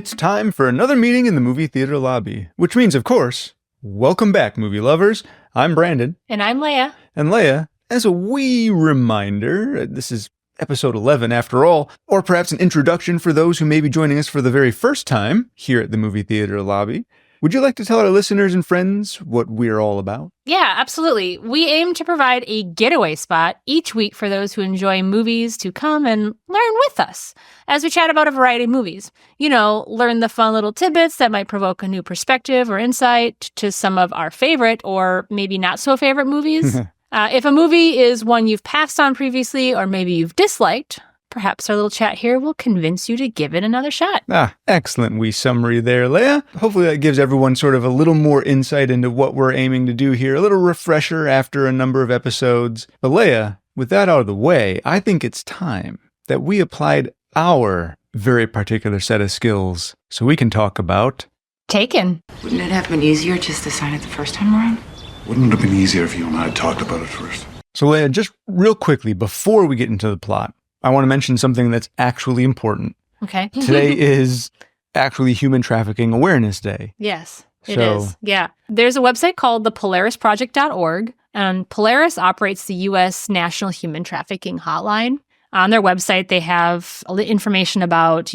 It's time for another meeting in the movie theater lobby, which means, of course, welcome back, movie lovers. I'm Brandon. And I'm Leah. And Leah, as a wee reminder, this is episode 11 after all, or perhaps an introduction for those who may be joining us for the very first time here at the movie theater lobby. Would you like to tell our listeners and friends what we're all about? Yeah, absolutely. We aim to provide a getaway spot each week for those who enjoy movies to come and learn with us as we chat about a variety of movies. You know, learn the fun little tidbits that might provoke a new perspective or insight to some of our favorite or maybe not so favorite movies. If a movie is one you've passed on previously or maybe you've disliked, perhaps our little chat here will convince you to give it another shot. Excellent wee summary there, Leah. Hopefully that gives everyone sort of a little more insight into what we're aiming to do here, a little refresher after a number of episodes. But Leah, with that out of the way, I think it's time that we applied our very particular set of skills so we can talk about Taken. Wouldn't it have been easier just to sign it the first time around? Wouldn't it have been easier if you and I had talked about it first? So Leah, just real quickly, before we get into the plot, I want to mention something that's actually important. Okay. Today is actually Human Trafficking Awareness Day. Yes, it is. Yeah. There's a website called thepolarisproject.org, and Polaris operates the U.S. National Human Trafficking Hotline. On their website, they have information about,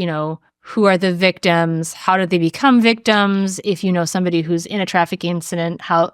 who are the victims, how did they become victims, if you know somebody who's in a trafficking incident, how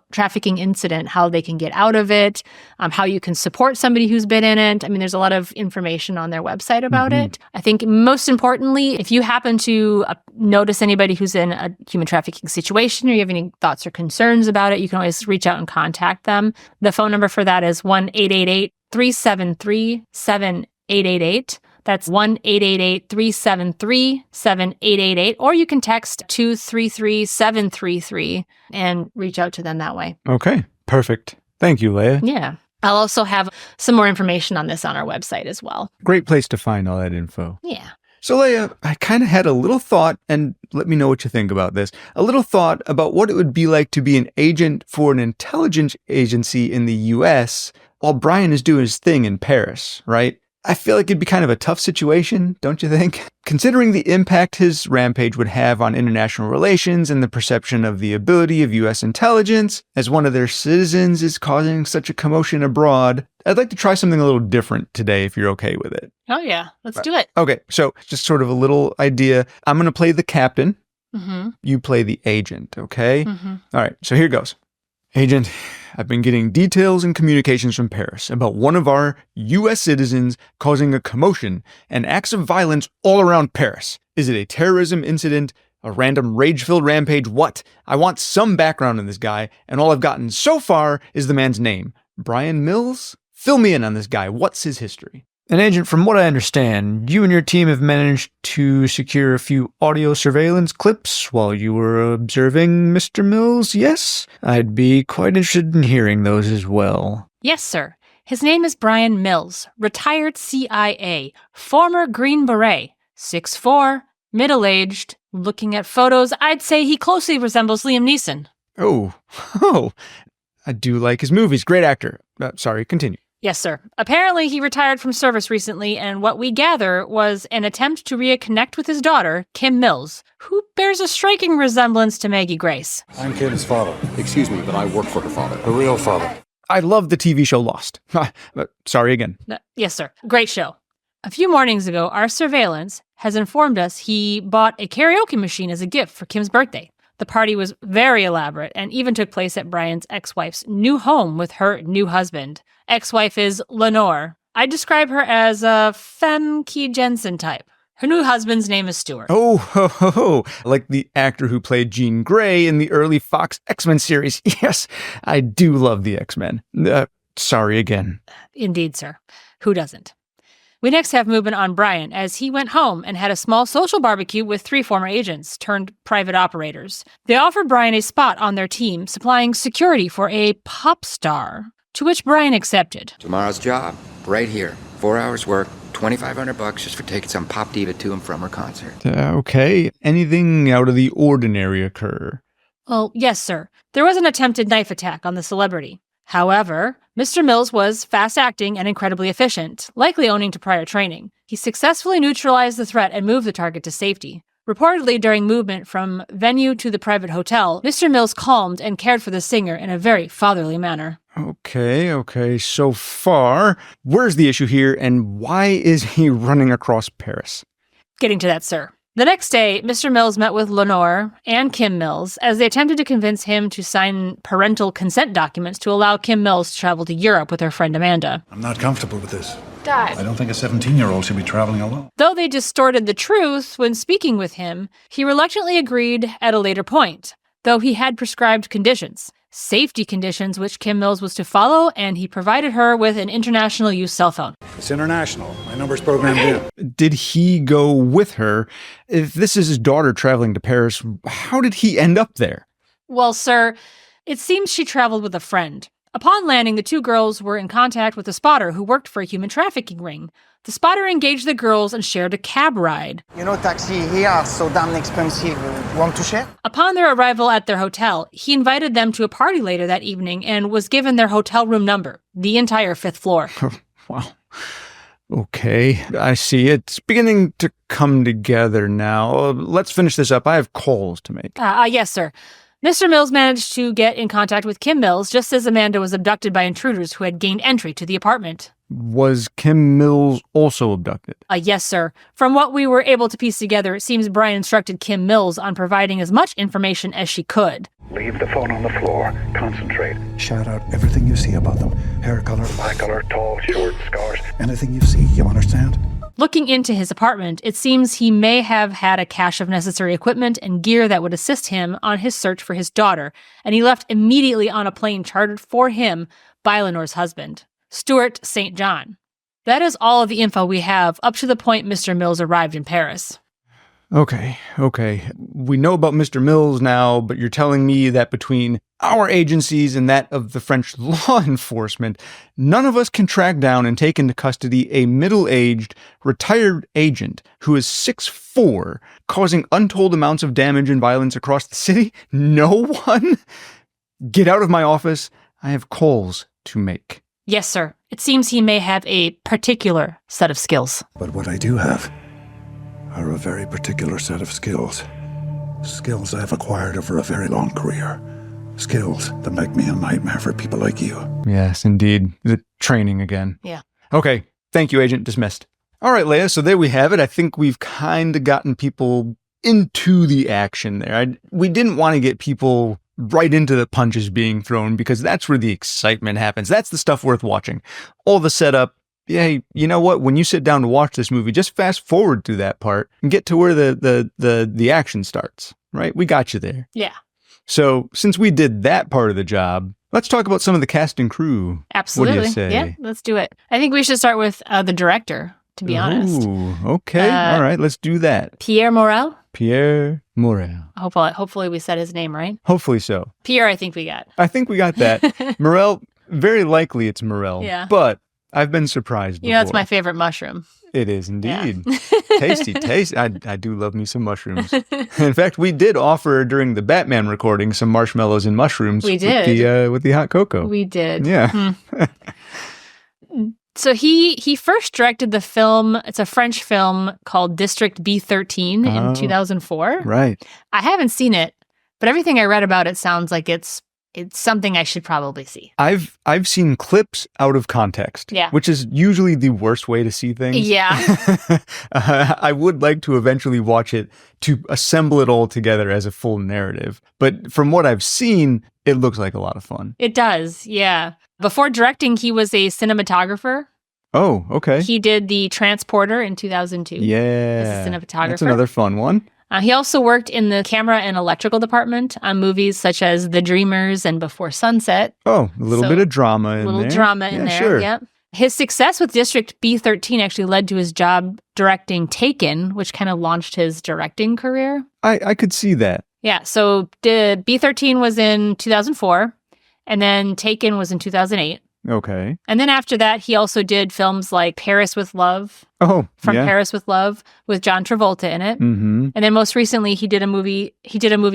they can get out of it, how you can support somebody who's been in it. I mean, there's a lot of information on their website about it. I think most importantly, if you happen to notice anybody who's in a human trafficking situation or you have any thoughts or concerns about it, you can always reach out and contact them. The phone number for that is 1-888-373-7888. That's 1-888-373-7888, or you can text 233-733 and reach out to them that way. Okay, perfect. Thank you, Leah. Yeah. I'll also have some more information on this on our website as well. Great place to find all that info. Yeah. So Leah, I kind of had a little thought, and let me know what you think about this, a little thought about what it would be like to be an agent for an intelligence agency in the U.S. while Brian is doing his thing in Paris, right? I feel like it'd be kind of a tough situation, don't you think? Considering the impact his rampage would have on international relations and the perception of the ability of U.S. intelligence as one of their citizens is causing such a commotion abroad, I'd like to try something a little different today if you're okay with it. Oh yeah, let's do it. Okay, so just sort of a little idea. I'm going to play the captain. Mm-hmm. You play the agent, okay? Mm-hmm. All right, so here goes. Agent, I've been getting details and communications from Paris about one of our U.S. citizens causing a commotion and acts of violence all around Paris. Is it a terrorism incident, a random rage-filled rampage? What? I want some background on this guy, and all I've gotten so far is the man's name. Brian Mills? Fill me in on this guy. What's his history? And Agent, from what I understand, you and your team have managed to secure a few audio surveillance clips while you were observing Mr. Mills, yes? I'd be quite interested in hearing those as well. Yes, sir. His name is Brian Mills, retired CIA, former Green Beret, 6'4", middle-aged. Looking at photos, I'd say he closely resembles Liam Neeson. Oh, I do like his movies. Great actor. Sorry, continue. Yes, sir. Apparently, he retired from service recently, and what we gather was an attempt to reconnect with his daughter, Kim Mills, who bears a striking resemblance to Maggie Grace. I'm Kim's father. Excuse me, but I work for her father. Her real father. I love the TV show Lost. Sorry again. Yes, sir. Great show. A few mornings ago, our surveillance has informed us he bought a karaoke machine as a gift for Kim's birthday. The party was very elaborate and even took place at Brian's ex-wife's new home with her new husband. Ex-wife is Lenore. I describe her as a Femke Jensen type. Her new husband's name is Stuart. Oh, like the actor who played Jean Grey in the early Fox X-Men series. Yes, I do love the X-Men. Sorry again. Indeed, sir. Who doesn't? We next have movement on Brian as he went home and had a small social barbecue with 3 former agents turned private operators. They offered Brian a spot on their team, supplying security for a pop star, to which Brian accepted. Tomorrow's job, right here. 4 hours work, $2,500 just for taking some pop diva to and from her concert. Okay. Anything out of the ordinary occur? Well, yes, sir. There was an attempted knife attack on the celebrity. However, Mr. Mills was fast-acting and incredibly efficient, likely owing to prior training. He successfully neutralized the threat and moved the target to safety. Reportedly, during movement from venue to the private hotel, Mr. Mills calmed and cared for the singer in a very fatherly manner. Okay. So far, where's the issue here, and why is he running across Paris? Getting to that, sir. The next day, Mr. Mills met with Lenore and Kim Mills as they attempted to convince him to sign parental consent documents to allow Kim Mills to travel to Europe with her friend Amanda. I'm not comfortable with this. Dad. I don't think a 17-year-old should be traveling alone. Though they distorted the truth when speaking with him, he reluctantly agreed at a later point, though he had prescribed conditions, safety conditions which Kim Mills was to follow, and he provided her with an international use cell phone. It's international. My number's programmed in. Did he go with her? If this is his daughter traveling to Paris, how did he end up there? Well, sir, it seems she traveled with a friend. Upon landing, the two girls were in contact with a spotter who worked for a human trafficking ring. The spotter engaged the girls and shared a cab ride. You know, taxi here are so damn expensive. Want to share? Upon their arrival at their hotel, he invited them to a party later that evening and was given their hotel room number, the entire 5th floor. Wow. Okay, I see. It's beginning to come together now. Let's finish this up. I have calls to make. Yes, sir. Mr. Mills managed to get in contact with Kim Mills just as Amanda was abducted by intruders who had gained entry to the apartment. Was Kim Mills also abducted? Yes, sir. From what we were able to piece together, it seems Brian instructed Kim Mills on providing as much information as she could. Leave the phone on the floor. Concentrate. Shout out everything you see about them. Hair color, Eye color, tall, short, scars. anything you see, you understand? Looking into his apartment, it seems he may have had a cache of necessary equipment and gear that would assist him on his search for his daughter, and he left immediately on a plane chartered for him by Lenore's husband, Stuart St. John. That is all of the info we have up to the point Mr. Mills arrived in Paris. Okay. We know about Mr. Mills now, but you're telling me that between our agencies and that of the French law enforcement, none of us can track down and take into custody a middle-aged, retired agent who is 6'4", causing untold amounts of damage and violence across the city? No one? Get out of my office. I have calls to make. Yes, sir. It seems he may have a particular set of skills. But what I do have are a very particular set of skills. Skills I've acquired over a very long career. Skills that make me a nightmare for people like you. Yes, indeed. The training again. Yeah. Okay. Thank you, Agent. Dismissed. All right, Leah. So there we have it. I think we've kind of gotten people into the action there. We didn't want to get people right into the punches being thrown because that's where the excitement happens. That's the stuff worth watching. All the setup. Yeah, you know what? When you sit down to watch this movie, just fast forward through that part and get to where the action starts, right? We got you there. Yeah. So since we did that part of the job, let's talk about some of the cast and crew. Absolutely. What do you say? Yeah, let's do it. I think we should start with the director, to be honest. Ooh, okay. All right, let's do that. Pierre Morel. Pierre Morel. Hopefully we said his name right. Hopefully so. Pierre, I think we got. I think we got that. Morel, very likely it's Morel. Yeah. But I've been surprised before. You know, it's my favorite mushroom. It is indeed. Yeah. Tasty. I do love me some mushrooms. In fact, we did offer during the Batman recording some marshmallows and mushrooms. We did. With the hot cocoa. We did. Yeah. So he first directed the film. It's a French film called District B13 in 2004. Right. I haven't seen it, but everything I read about it sounds like it's something I should probably see. I've seen clips out of context, Yeah. which is usually the worst way to see things. Yeah. I would like to eventually watch it to assemble it all together as a full narrative. But from what I've seen, it looks like a lot of fun. It does, yeah. Before directing, he was a cinematographer. Oh, okay. He did The Transporter in 2002. Yeah. As a cinematographer. That's another fun one. He also worked in the camera and electrical department on movies such as The Dreamers and Before Sunset. Oh, a little bit of drama in there. A little drama in there, sure. Yep. His success with District B13 actually led to his job directing Taken, which kind of launched his directing career. I could see that. Yeah, so B13 was in 2004, and then Taken was in 2008. Okay. And then after that, he also did films like Paris with Love. Oh, From yeah. Paris with Love with John Travolta in it. Mm-hmm. And then most recently, he did a movie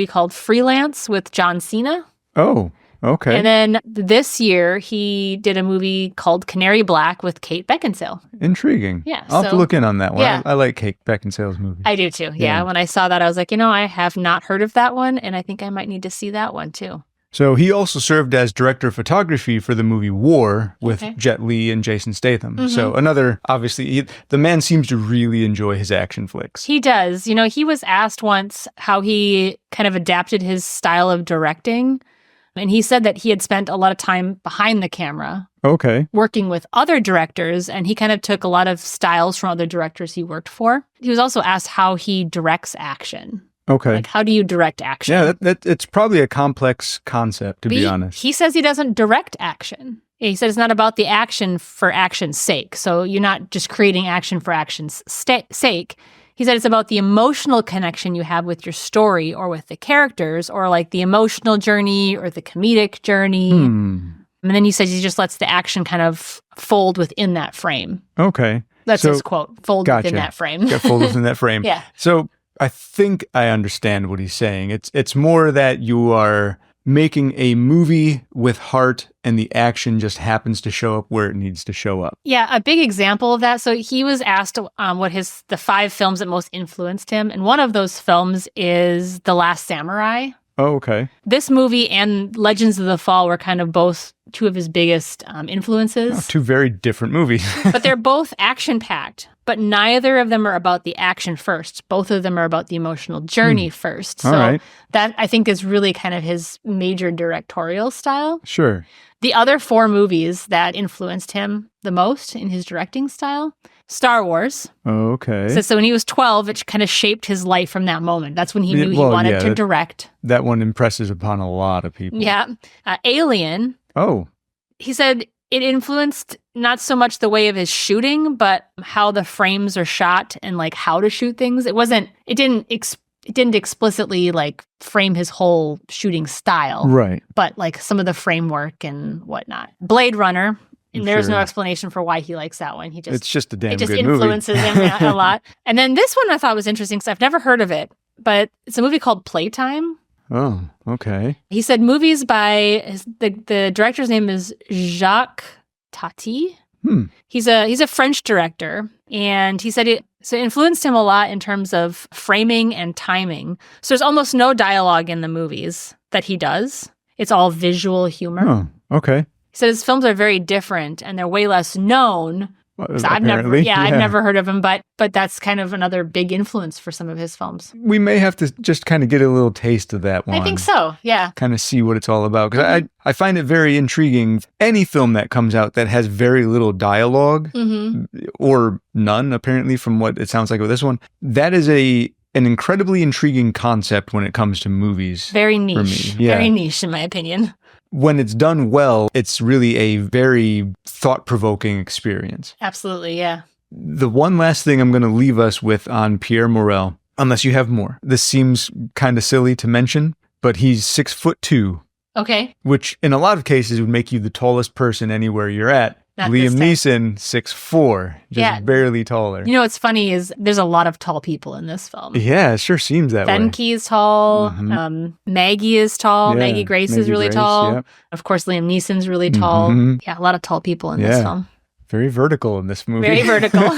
called Freelance with John Cena. Oh, Okay. And then this year, he did a movie called Canary Black with Kate Beckinsale. Intriguing. Yeah, I'll have to so- look in on that one. yeah. I like Kate Beckinsale's movies. I do too. Yeah. When I saw that, I was like, I have not heard of that one, and I think I might need to see that one too. So he also served as director of photography for the movie War with Jet Li and Jason Statham. So another, obviously, the man seems to really enjoy his action flicks. He does. He was asked once how he kind of adapted his style of directing. And he said that he had spent a lot of time behind the camera Okay. working with other directors, and he kind of took a lot of styles from other directors he worked for. He was also asked how he directs action. Okay. Like, how do you direct action? Yeah, it's probably a complex concept, to be honest. He says he doesn't direct action. He said it's not about the action for action's sake. So you're not just creating action for action's sake. He said it's about the emotional connection you have with your story or with the characters, or like the emotional journey or the comedic journey. And then he says he just lets the action kind of fold within that frame. Okay. That's So- his quote, fold Gotcha. within that frame. Got fold within that frame. Yeah. So I think I understand what he's saying. It's more that you are making a movie with heart and the action just happens to show up where it needs to show up. Yeah, a big example of that. So he was asked what the 5 films that most influenced him. And one of those films is The Last Samurai. Oh, okay. This movie and Legends of the Fall were kind of both 2 of his biggest influences. Oh, 2 very different movies. But they're both action-packed. But neither of them are about the action first. Both of them are about the emotional journey first. So All right. that, I think, is really kind of his major directorial style. Sure. The other 4 movies that influenced him the most in his directing style, Star Wars. Okay. So when he was 12, it kind of shaped his life from that moment. That's when he knew he wanted to direct. That one impresses upon a lot of people. Yeah. Alien. Oh, He said it influenced not so much the way of his shooting, but how the frames are shot and like how to shoot things. It didn't explicitly like frame his whole shooting style. right. But like some of the framework and whatnot. Blade Runner. And there's no Sure. explanation for why he likes that one. It's just a damn it just good movie. influences him a lot. And then this one I thought was interesting because I've never heard of it, but it's a movie called Playtime. Oh, okay. He said movies by the director's name is Jacques Tati. He's a French director, and he said it influenced him a lot in terms of framing and timing. So there's almost no dialogue in the movies that he does. It's all visual humor. Oh, okay. He said his films are very different and they're way less known. Well, So I've never heard of him, but that's kind of another big influence for some of his films. We may have to just kind of get a little taste of that one. I think so. Yeah. Kind of see what it's all about. Because I find it very intriguing. Any film that comes out that has very little dialogue, or none, apparently, from what it sounds like with this one, that is an incredibly intriguing concept when it comes to movies. Very niche. For me. Yeah. Very niche, in my opinion. When it's done well, it's really a very thought-provoking experience. Absolutely. Yeah. The one last thing I'm going to leave us with on Pierre Morel, unless you have more. This seems kind of silly to mention, but he's 6'2", Okay. which in a lot of cases would make you the tallest person anywhere you're at. Not Liam this time. Neeson, 6'4", just Yeah. barely taller. You know what's funny is there's a lot of tall people in this film. Yeah, it sure seems that way. Benke is tall. Maggie is tall. Yeah, Maggie Grace is Maggie really Grace, tall. yep. Of course, Liam Neeson's really tall. Yeah, a lot of tall people in this Yeah. film. Very vertical in this movie. Very vertical.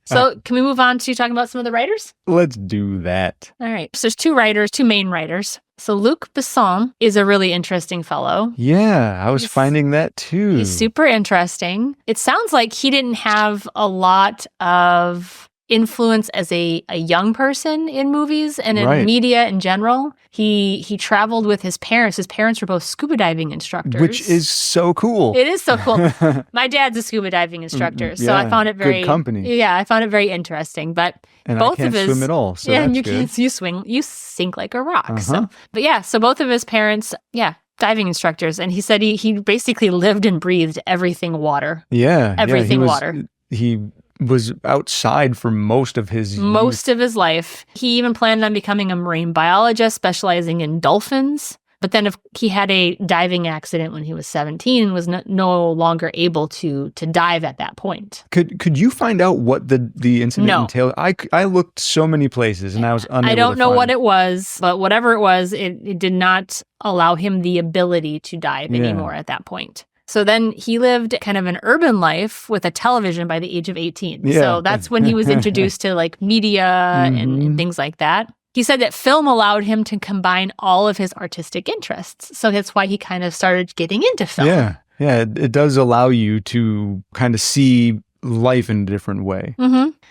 So can we move on to talking about some of the writers? Let's do that. All right. So there's 2 main writers. So Luc Besson is a really interesting fellow. Yeah, I was He's- finding that too. He's super interesting. It sounds like he didn't have a lot of influence as a young person in movies and in Right. media in general. He traveled with his parents. His parents were both scuba diving instructors. Which is so cool. It is so cool. My dad's a scuba diving instructor, so I yeah, found it very good company. Yeah, I found it very interesting. But And both I can't of his swim at all, so yeah, that's and you good. can't you sink like a rock. Uh-huh. So, but yeah, so both of his parents, diving instructors, and he said he basically lived and breathed everything water. Yeah. Everything he was, water. He was outside for most of his Most of his life. He even planned on becoming a marine biologist specializing in dolphins. But then if he had a diving accident when he was 17 and was no longer able to dive at that point. Could you find out what the incident entailed? I looked so many places and I was unable I don't to know find what it was, but whatever it was, it did not allow him the ability to dive anymore at that point. So then he lived kind of an urban life with a television by the age of 18. Yeah. So that's when he was introduced to like media and things like that. He said that film allowed him to combine all of his artistic interests. So that's why he kind of started getting into film. Yeah. Yeah. It does allow you to kind of see life in a different way.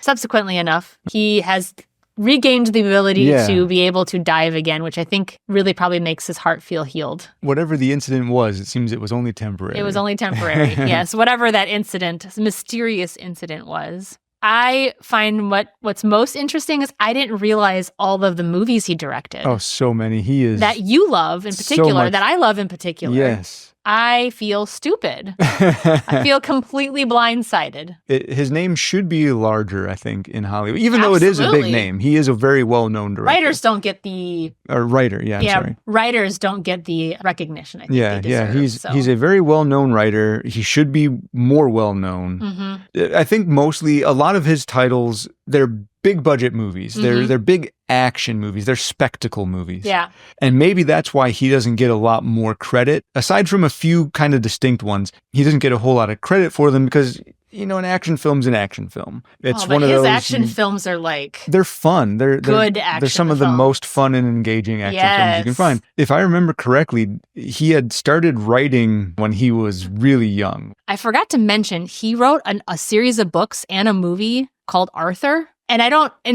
Subsequently enough, he has regained the ability to be able to dive again, which I think really probably makes his heart feel healed. Whatever the incident was, it seems it was only temporary. It was only temporary. Yes. Whatever that mysterious incident was. I find what's most interesting is I didn't realize all of the movies he directed. Oh, so many. He is. That you love in particular, that I love in particular. Yes. I feel stupid. I feel completely blindsided. His name should be larger, I think, in Hollywood. Even though it is a big name, he is a very well-known director. Writers don't get the... Writers don't get the recognition, I think they deserve. He's a very well-known writer. He should be more well-known. I think mostly a lot of his titles, they're big budget movies. They're big action movies. They're spectacle movies. Yeah. And maybe that's why he doesn't get a lot more credit. Aside from a few kind of distinct ones, he doesn't get a whole lot of credit for them because, an action film's an action film. It's one of those. His action films are they're fun. They're good action. They're some of the most fun and engaging action films you can find. If I remember correctly, he had started writing when he was really young. I forgot to mention, he wrote a series of books and a movie called Arthur. And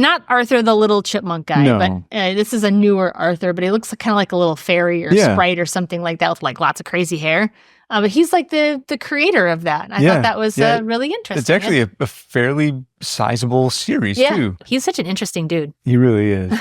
not Arthur the little chipmunk guy, but this is a newer Arthur, but he looks kind of like a little fairy or sprite or something like that with like lots of crazy hair. But he's like the creator of that. I thought that was really interesting. It's actually a fairly sizable series too. He's such an interesting dude. He really is.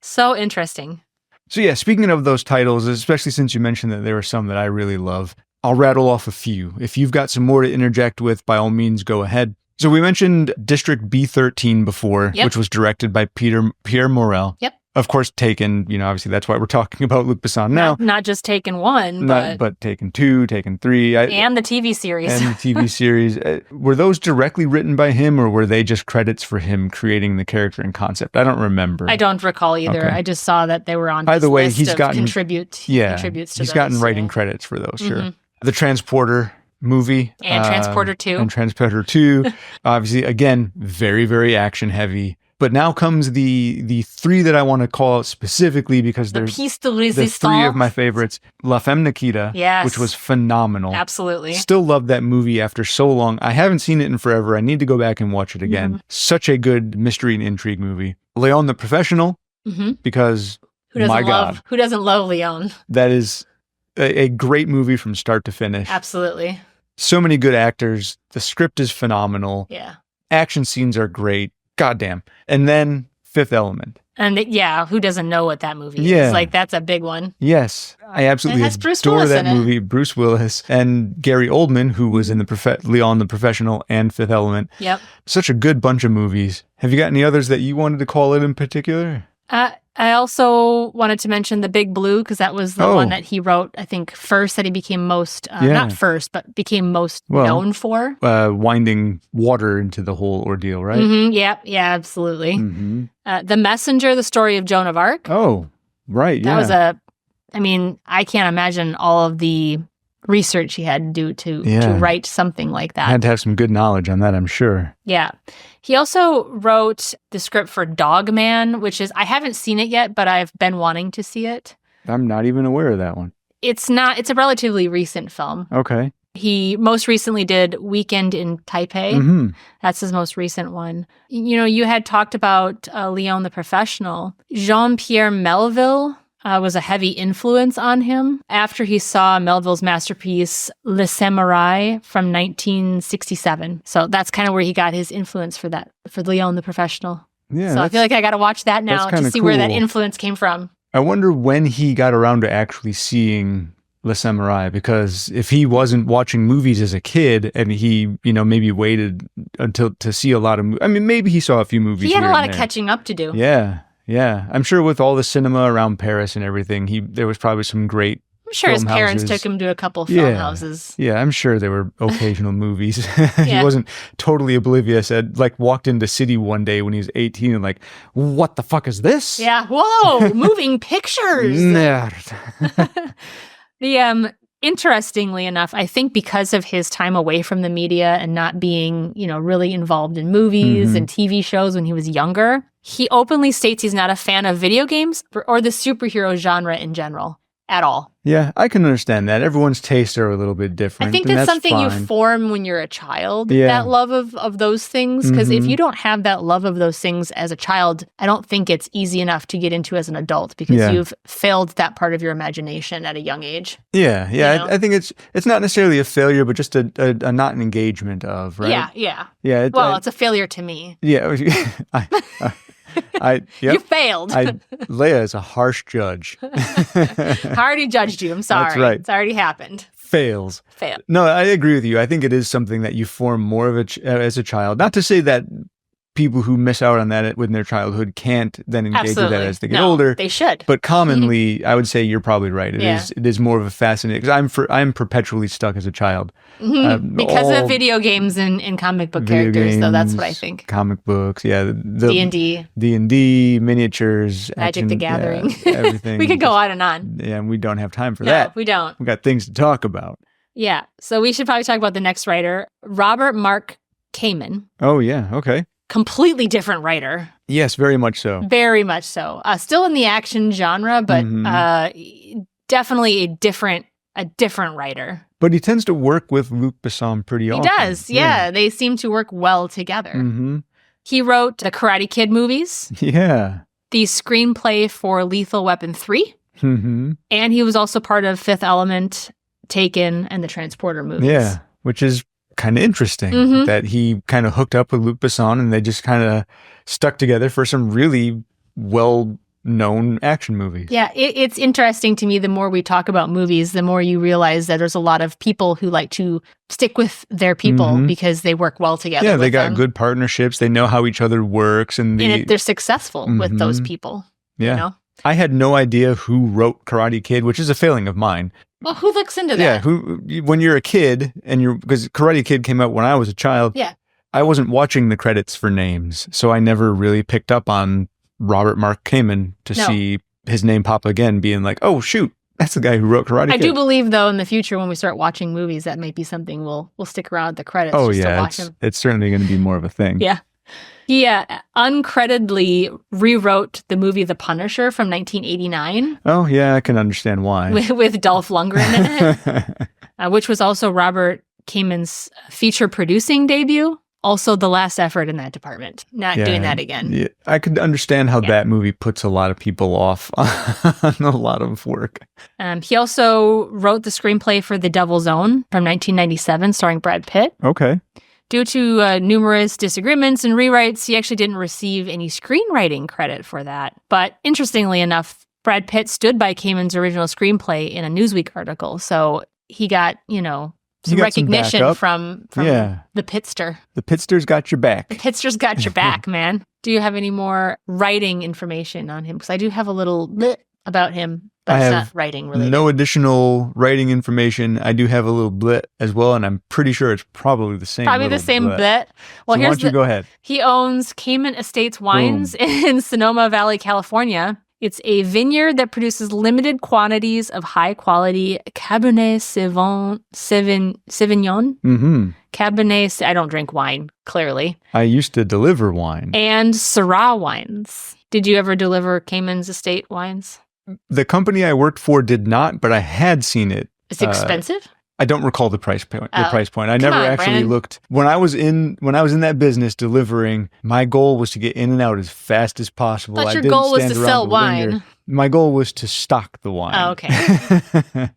So interesting. So yeah, speaking of those titles, especially since you mentioned that there are some that I really love, I'll rattle off a few. If you've got some more to interject with, by all means, go ahead. So we mentioned District B13 before, which was directed by Pierre Morel. Yep. Of course, Taken, obviously that's why we're talking about Luc Besson now. Not just Taken 1, but Taken 2, Taken 3. And the TV series. Were those directly written by him, or were they just credits for him creating the character and concept? I don't remember. I don't recall either. Okay. I just saw that they were on his list he's of gotten contributes to he's gotten writing credits for those, sure. The Transporter movie. And Transporter 2. And Transporter 2. Obviously, again, very, very action heavy. But now comes the three that I want to call out specifically because they're the three of my favorites. La Femme Nikita, which was phenomenal. Absolutely. Still love that movie after so long. I haven't seen it in forever. I need to go back and watch it again. Such a good mystery and intrigue movie. Leon the Professional, because who doesn't love Leon? That is a great movie from start to finish. Absolutely. So many good actors. The script is phenomenal. Yeah. Action scenes are great. Goddamn. And then Fifth Element. And who doesn't know what that movie is? Like, that's a big one. Yes. I absolutely adore that movie. Bruce Willis and Gary Oldman, who was in Leon the Professional and Fifth Element. Yep. Such a good bunch of movies. Have you got any others that you wanted to call it in particular? I also wanted to mention The Big Blue, because that was the one that he wrote, I think, first, that he became most, not first, but became most known for. Winding water into the whole ordeal, right? Yeah, absolutely. The Messenger, the story of Joan of Arc. Oh, right, That was I can't imagine all of the research he had to do to write something like that. Had to have some good knowledge on that, I'm sure. Yeah. He also wrote the script for Dog Man, which is, I haven't seen it yet, but I've been wanting to see it. I'm not even aware of that one. It's a relatively recent film. Okay. He most recently did Weekend in Taipei. That's his most recent one. You had talked about Leon the Professional. Jean-Pierre Melville was a heavy influence on him after he saw Melville's masterpiece, Le Samurai, from 1967. So that's kind of where he got his influence for Leon the Professional. Yeah, so I feel like I got to watch that now to see where that influence came from. I wonder when he got around to actually seeing Le Samurai, because if he wasn't watching movies as a kid and he, maybe waited until to see a lot of movies. I mean, maybe he saw a few movies. He had a lot of catching up to do. Yeah. Yeah. I'm sure with all the cinema around Paris and everything, there was probably some great I'm sure his film parents houses. took him to a couple of film houses. Yeah, I'm sure there were occasional movies. Yeah. He wasn't totally oblivious. Like walked into City one day when he was 18 and like, what the fuck is this? Yeah. Whoa, moving pictures. Nerd. Interestingly enough, I think because of his time away from the media and not being, really involved in movies and TV shows when he was younger, he openly states he's not a fan of video games or the superhero genre in general at all. Yeah, I can understand that. Everyone's tastes are a little bit different. I think and that's something fine. you form when you're a child, Yeah. that love of those things. Because if you don't have that love of those things as a child, I don't think it's easy enough to get into as an adult because you've failed that part of your imagination at a young age. Yeah. You know? I think it's not necessarily a failure, but just a not an engagement of, right? Yeah. Yeah. Well, it's a failure to me. Yeah. Yep. You failed. Leia is a harsh judge. I already judged you. I'm sorry. That's right. It's already happened. Fails. Fail. No, I agree with you. I think it is something that you form more of as a child. Not to say that people who miss out on that in their childhood can't then engage with that as they get older. They should. But commonly, I would say you're probably right. It is more of a fascinating because I'm perpetually stuck as a child because of video games and comic book characters. So that's what I think. Comic books, D&D, miniatures, Magic the Gathering, everything. We could go on and on. Yeah, and we don't have time for that. We don't. We got things to talk about. Yeah, so we should probably talk about the next writer, Robert Mark Kamen. Oh yeah, okay. Completely different writer. Yes, very much so. Very much so. Still in the action genre, but definitely a different writer. But he tends to work with Luc Besson pretty often. He does, yeah. They seem to work well together. Mm-hmm. He wrote the Karate Kid movies. Yeah. The screenplay for Lethal Weapon 3. Mm-hmm. And he was also part of Fifth Element, Taken, and the Transporter movies. Yeah, which is kind of interesting that he kind of hooked up with Luc Besson and they just kind of stuck together for some really well-known action movies. Yeah, it's interesting to me. The more we talk about movies, the more you realize that there's a lot of people who like to stick with their people because they work well together. Yeah, they got them. good partnerships. They know how each other works. And they're successful with those people. Yeah. You know? I had no idea who wrote Karate Kid, which is a failing of mine. Well, who looks into that? Yeah, when you're a kid because Karate Kid came out when I was a child. Yeah. I wasn't watching the credits for names, so I never really picked up on Robert Mark Kamen to see his name pop again, being like, oh, shoot, that's the guy who wrote Karate Kid. I do believe, though, in the future when we start watching movies, that might be something we'll stick around at the credits Oh, just to yeah, watch them. it's certainly going to be more of a thing. Yeah. He uncreditedly rewrote the movie The Punisher from 1989. Oh, yeah, I can understand why. With Dolph Lundgren in it, which was also Robert Kamen's feature producing debut. Also the last effort in that department. Not doing that again. Yeah, I could understand how that movie puts a lot of people off on a lot of work. He also wrote the screenplay for The Devil's Own from 1997, starring Brad Pitt. Okay. Due to numerous disagreements and rewrites, he actually didn't receive any screenwriting credit for that. But interestingly enough, Brad Pitt stood by Kamen's original screenplay in a Newsweek article. So he got, some recognition from the Pitster. The Pitster's got your back. The Pitster's got your back, man. Do you have any more writing information on him? Because I do have a little bit about him, but it's not writing related. No additional writing information. I do have a little blit as well, and I'm pretty sure it's probably the same. Probably the same blit. Well, so why don't you go ahead? He owns Kamen Estates Wines in Sonoma Valley, California. It's a vineyard that produces limited quantities of high-quality Cabernet Sauvignon. Mm-hmm. Cabernet, I don't drink wine, clearly. I used to deliver wine. And Syrah wines. Did you ever deliver Kamen's Estate wines? The company I worked for did not, but I had seen it. It's expensive? I don't recall the price point. I never actually Brandon. looked. When I was in that business delivering, my goal was to get in and out as fast as possible. But your goal was to sell wine. My goal was to stock the wine. Oh, okay.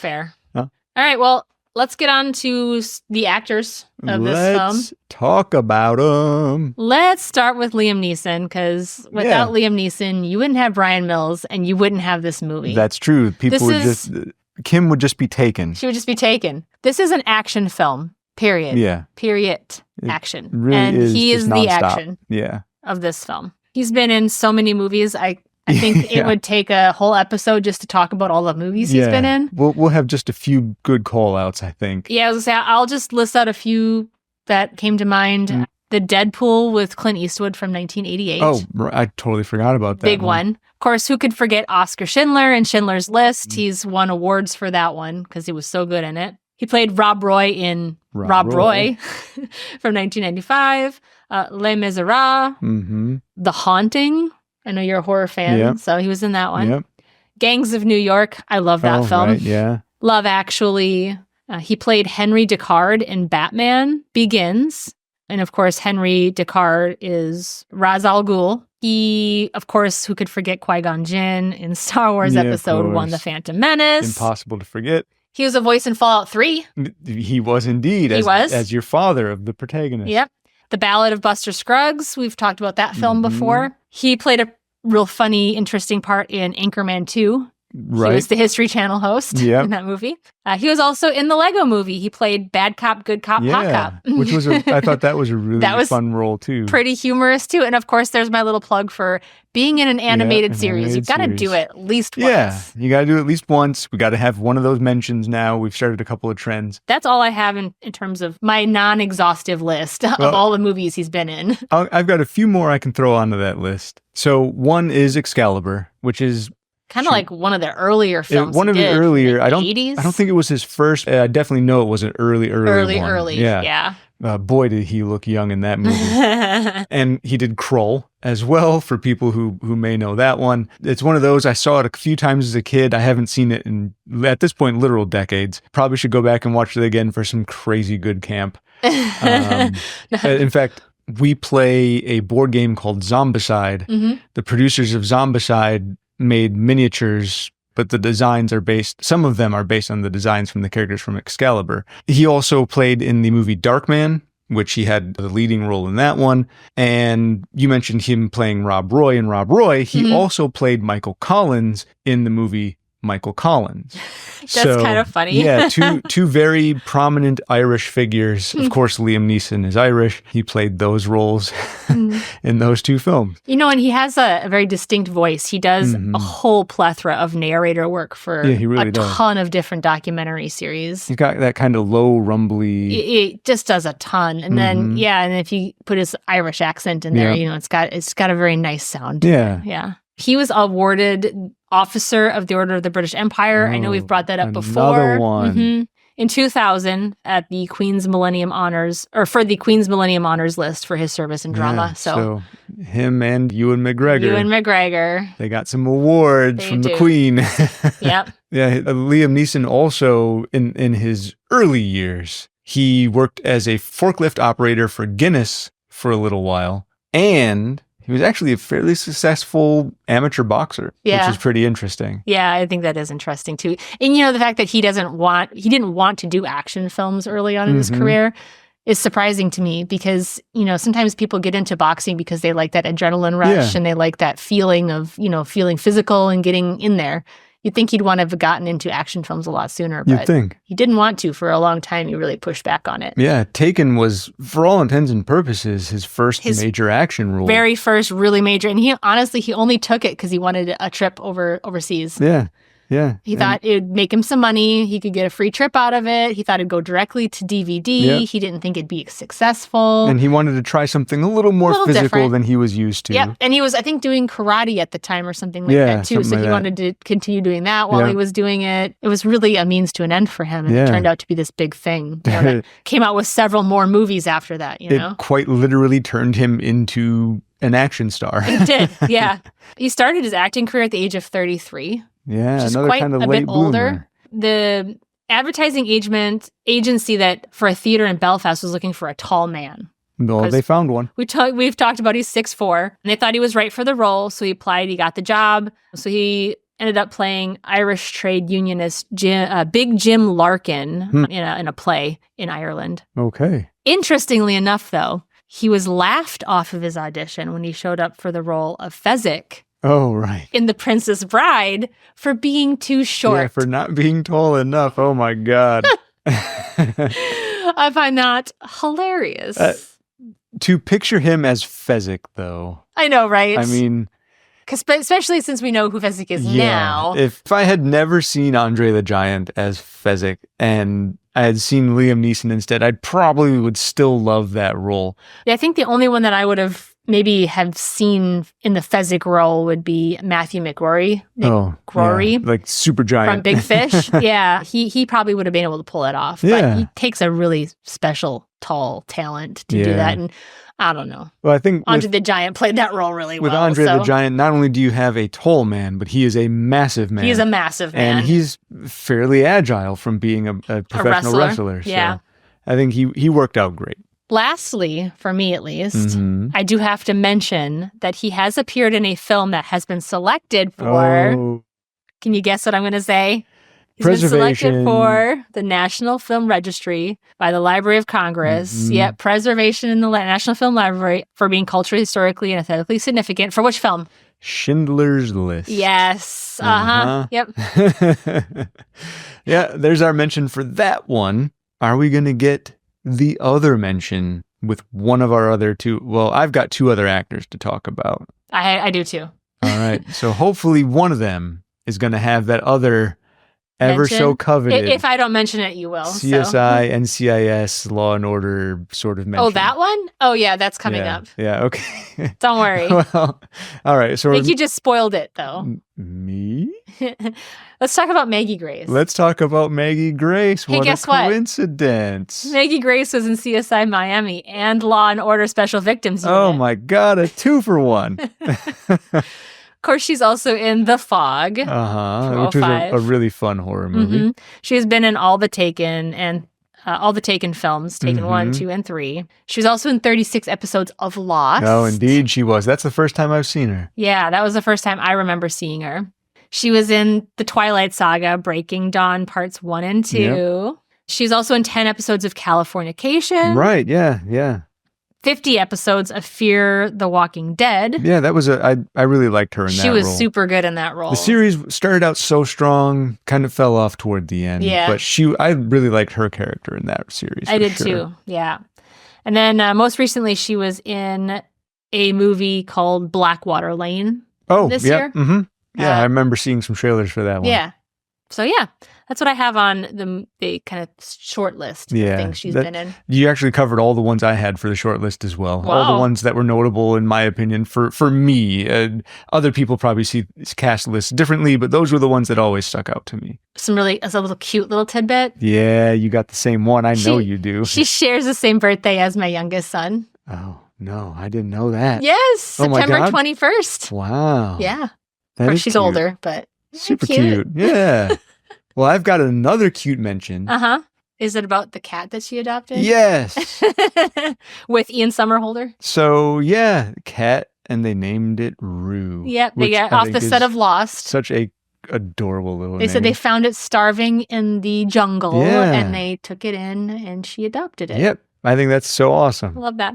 Fair. Huh? All right, well, let's get on to the actors of this film. Let's talk about them. Let's start with Liam Neeson, because without Liam Neeson, you wouldn't have Brian Mills and you wouldn't have this movie. That's true. Kim would just be taken. She would just be taken. This is an action film, period. Yeah. Period. Action. Really and he is the nonstop. action of this film. He's been in so many movies. I think it would take a whole episode just to talk about all the movies he's been in. We'll have just a few good call-outs, I think. Yeah, I was gonna say, I'll just list out a few that came to mind. The Deadpool with Clint Eastwood from 1988. Oh, I totally forgot about that. Big one. Of course, who could forget Oscar Schindler in Schindler's List? He's won awards for that one because he was so good in it. He played Rob Roy in Rob Roy from 1995. Les Miserables. The Haunting. I know you're a horror fan, so he was in that one. Gangs of New York. I love that film. Right, yeah. Love Actually. He played Henry Deckard in Batman Begins. And of course, Henry Deckard is Ra's al Ghul. He, of course, who could forget Qui-Gon Jinn in Star Wars Episode 1, The Phantom Menace. Impossible to forget. He was a voice in Fallout 3. He was indeed. As your father of the protagonist. Yep. The Ballad of Buster Scruggs. We've talked about that film before. He played a real funny, interesting part in Anchorman 2. Right. He was the History Channel host in that movie. He was also in the Lego movie. He played Bad Cop, Good Cop, Hot Cop. Which was, I thought that was a really fun role too. Pretty humorous too. And of course, there's my little plug for being in an animated series. You've got to do it at least once. Yeah, you got to do it at least once. We got to have one of those mentions now. We've started a couple of trends. That's all I have in terms of my non-exhaustive list of all the movies he's been in. I've got a few more I can throw onto that list. So one is Excalibur, which is kind of like one of the earlier films. One of the earlier. I don't 80s? I don't think it was his first. I definitely know it was an early one. Yeah. Boy, did he look young in that movie. And he did Krull as well, for people who may know that one. It's one of those, I saw it a few times as a kid. I haven't seen it in, at this point, literal decades. Probably should go back and watch it again for some crazy good camp. In fact, we play a board game called Zombicide. The producers of Zombicide made miniatures, but the designs are some of them are based on the designs from the characters from Excalibur. He also played in the movie Darkman, which he had the leading role in that one. And you mentioned him playing Rob Roy in Rob Roy. He also played Michael Collins in the movie Michael Collins. That's kind of funny. Yeah, two very prominent Irish figures. Of course, Liam Neeson is Irish. He played those roles in those two films. You know, and he has a very distinct voice. He does a whole plethora of narrator work for a ton of different documentary series. He's got that kind of low, rumbly... It just does a ton. And then, and if you put his Irish accent in there, you know, it's got a very nice sound to it. Yeah. He was awarded Officer of the Order of the British Empire. I know we've brought that up before. Another one. In 2000, at the Queen's Millennium Honors, or for the Queen's Millennium Honors list for his service in drama. Yeah, so him and Ewan McGregor. They got some awards from the Queen. Yep. Yeah, Liam Neeson also, in his early years, he worked as a forklift operator for Guinness for a little while. And he was actually a fairly successful amateur boxer, which is pretty interesting. Yeah, I think that is interesting too. And you know, the fact that he didn't want to do action films early on in his career is surprising to me, because, you know, sometimes people get into boxing because they like that adrenaline rush and they like that feeling of, you know, feeling physical and getting in there. You'd think he'd want to have gotten into action films a lot sooner, but he didn't want to for a long time. He really pushed back on it. Yeah, Taken was, for all intents and purposes, his first major action role. Very first really major. And he only took it because he wanted a trip overseas. Yeah. Yeah. He thought it would make him some money. He could get a free trip out of it. He thought it'd go directly to DVD. Yep. He didn't think it'd be successful. And he wanted to try something a little more physical different than he was used to. Yep. And he was, I think, doing karate at the time or something like that too. So he wanted to continue doing that while he was doing it. It was really a means to an end for him. And it turned out to be this big thing. You know, that came out with several more movies after that, you know? It quite literally turned him into an action star. It did, yeah. He started his acting career at the age of 33. Yeah, another kind of late bloomer. The advertising agency that for a theater in Belfast was looking for a tall man. No, they found one. We've talked about he's 6'4", and they thought he was right for the role, so he applied. He got the job. So he ended up playing Irish trade unionist Big Jim Larkin in a play in Ireland. Okay. Interestingly enough, though, he was laughed off of his audition when he showed up for the role of Fezzik. Oh, right. In The Princess Bride for being too short. Yeah, for not being tall enough. Oh, my God. I find that hilarious. To picture him as Fezzik, though. I know, right? I mean... especially since we know who Fezzik is now. If I had never seen Andre the Giant as Fezzik and I had seen Liam Neeson instead, I probably would still love that role. Yeah, I think the only one that I would have maybe have seen in the Fezzik role would be Matthew McRory. Like super giant. From Big Fish. Yeah, he probably would have been able to pull that off. Yeah. But he takes a really special, tall talent to do that. And I don't know. Well, I think Andre the Giant played that role really well. With Andre the Giant, not only do you have a tall man, but he is a massive man. He is a massive man. And he's fairly agile from being a professional wrestler. Yeah. So I think he worked out great. Lastly, for me at least, I do have to mention that he has appeared in a film that has been selected for... Can you guess what I'm going to say? He's been selected for the National Film Registry by the Library of Congress. Yep, preservation in the National Film Library for being culturally, historically, and aesthetically significant. For which film? Schindler's List. Yes. Yep. Yeah, there's our mention for that one. Are we going to get the other mention with one of our other two? Well, I've got two other actors to talk about. I do too. All right. So hopefully one of them is going to have that other ever so coveted. If I don't mention it, you will. CSI, NCIS, Law and Order sort of mention. Oh, that one? Oh, yeah, that's coming up. Yeah, okay. Don't worry. Well, all right. So I think you just spoiled it, though. Me? Let's talk about Maggie Grace. Let's talk about Maggie Grace. Hey, what guess a coincidence. Maggie Grace was in CSI Miami and Law and Order Special Victims Unit. Oh, my God. A 2-for-1. Of course, she's also in The Fog. Which was a really fun horror movie. She has been in all the Taken and all the Taken films, Taken 1, 2, and 3. She was also in 36 episodes of Lost. Oh, indeed she was. That's the first time I've seen her. Yeah, that was the first time I remember seeing her. She was in the Twilight Saga, Breaking Dawn Parts 1 and 2. Yep. She's also in 10 episodes of Californication. Right, yeah. 50 episodes of Fear the Walking Dead. Yeah, that was I really liked her in that role. She was super good in that role. The series started out so strong, kind of fell off toward the end. Yeah. But I really liked her character in that series. I did too, yeah. And then most recently, she was in a movie called Blackwater Lane this year. Mm-hmm. Yeah, I remember seeing some trailers for that one. Yeah. So yeah, that's what I have on the kind of short list of things she's been in. You actually covered all the ones I had for the short list as well. Wow. All the ones that were notable, in my opinion, for me. Other people probably see cast lists differently, but those were the ones that always stuck out to me. Some really, a little cute little tidbit. Yeah, you got the same one. I know you do. She shares the same birthday as my youngest son. Oh, no, I didn't know that. Yes, September 21st. Wow. Yeah. Of course, she's older, but super cute. Yeah. Well, I've got another cute mention. Is it about the cat that she adopted? Yes. With Ian Somerhalder? So, yeah, cat, and they named it Rue. Yep, they got off the set of Lost. Such a adorable little They name. said they found it starving in the jungle, and they took it in, and she adopted it. Yep, I think that's so awesome. I love that.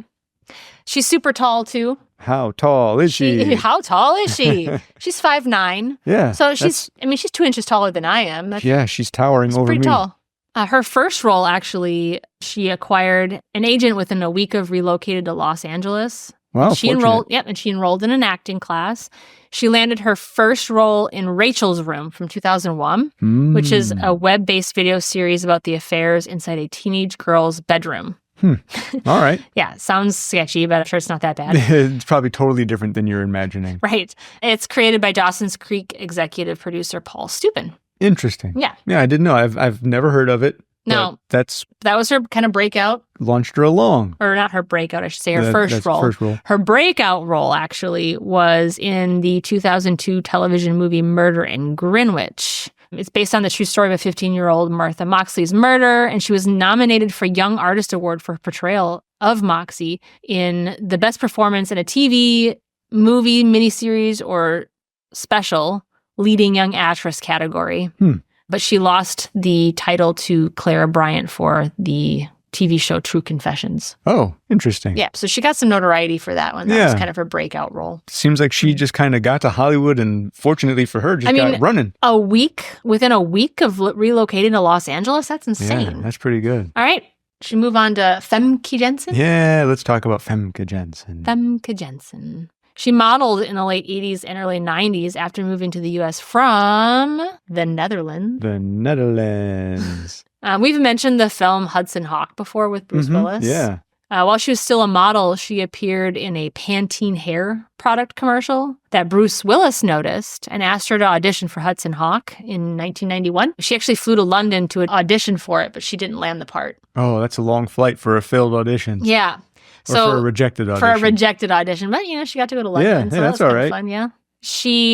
She's super tall, too. How tall is she? How tall is she? She's 5'9". Yeah. So she's 2 inches taller than I am. She's towering over pretty me. Tall. Her first role, actually, she acquired an agent within a week of relocated to Los Angeles. Wow, she enrolled in an acting class. She landed her first role in Rachel's Room from 2001, which is a web-based video series about the affairs inside a teenage girl's bedroom. All right. Yeah, sounds sketchy, but I'm sure it's not that bad. It's probably totally different than you're imagining. Right. It's created by Dawson's Creek executive producer Paul Stupin. Interesting. Yeah. Yeah, I didn't know. I've never heard of it. No. That was her kind of breakout. Launched her along. Or not her breakout, I should say, her first role. First role. Her breakout role, actually, was in the 2002 television movie Murder in Greenwich. It's based on the true story of a 15-year-old Martha Moxley's murder, and she was nominated for Young Artist Award for her portrayal of Moxie in the best performance in a TV, movie, miniseries, or special leading young actress category. But she lost the title to Clara Bryant for the TV show True Confessions. Oh, interesting. Yeah, so she got some notoriety for that one. That was kind of her breakout role. Seems like she just kind of got to Hollywood and fortunately for her, got running. Within a week of relocating to Los Angeles? That's insane. Yeah, that's pretty good. All right. Should we move on to Femke Jensen? Yeah, let's talk about Femke Jensen. Femke Jensen. She modeled in the late 80s and early 90s after moving to the U.S. from the Netherlands. The Netherlands. We've mentioned the film Hudson Hawk before with Bruce Willis. Yeah. While she was still a model, she appeared in a Pantene hair product commercial that Bruce Willis noticed and asked her to audition for Hudson Hawk in 1991. She actually flew to London to audition for it, but she didn't land the part. Oh, that's a long flight for a failed audition. Yeah. Or for a rejected audition. For a rejected audition. But, she got to go to London. So that's that was all right. fun, yeah.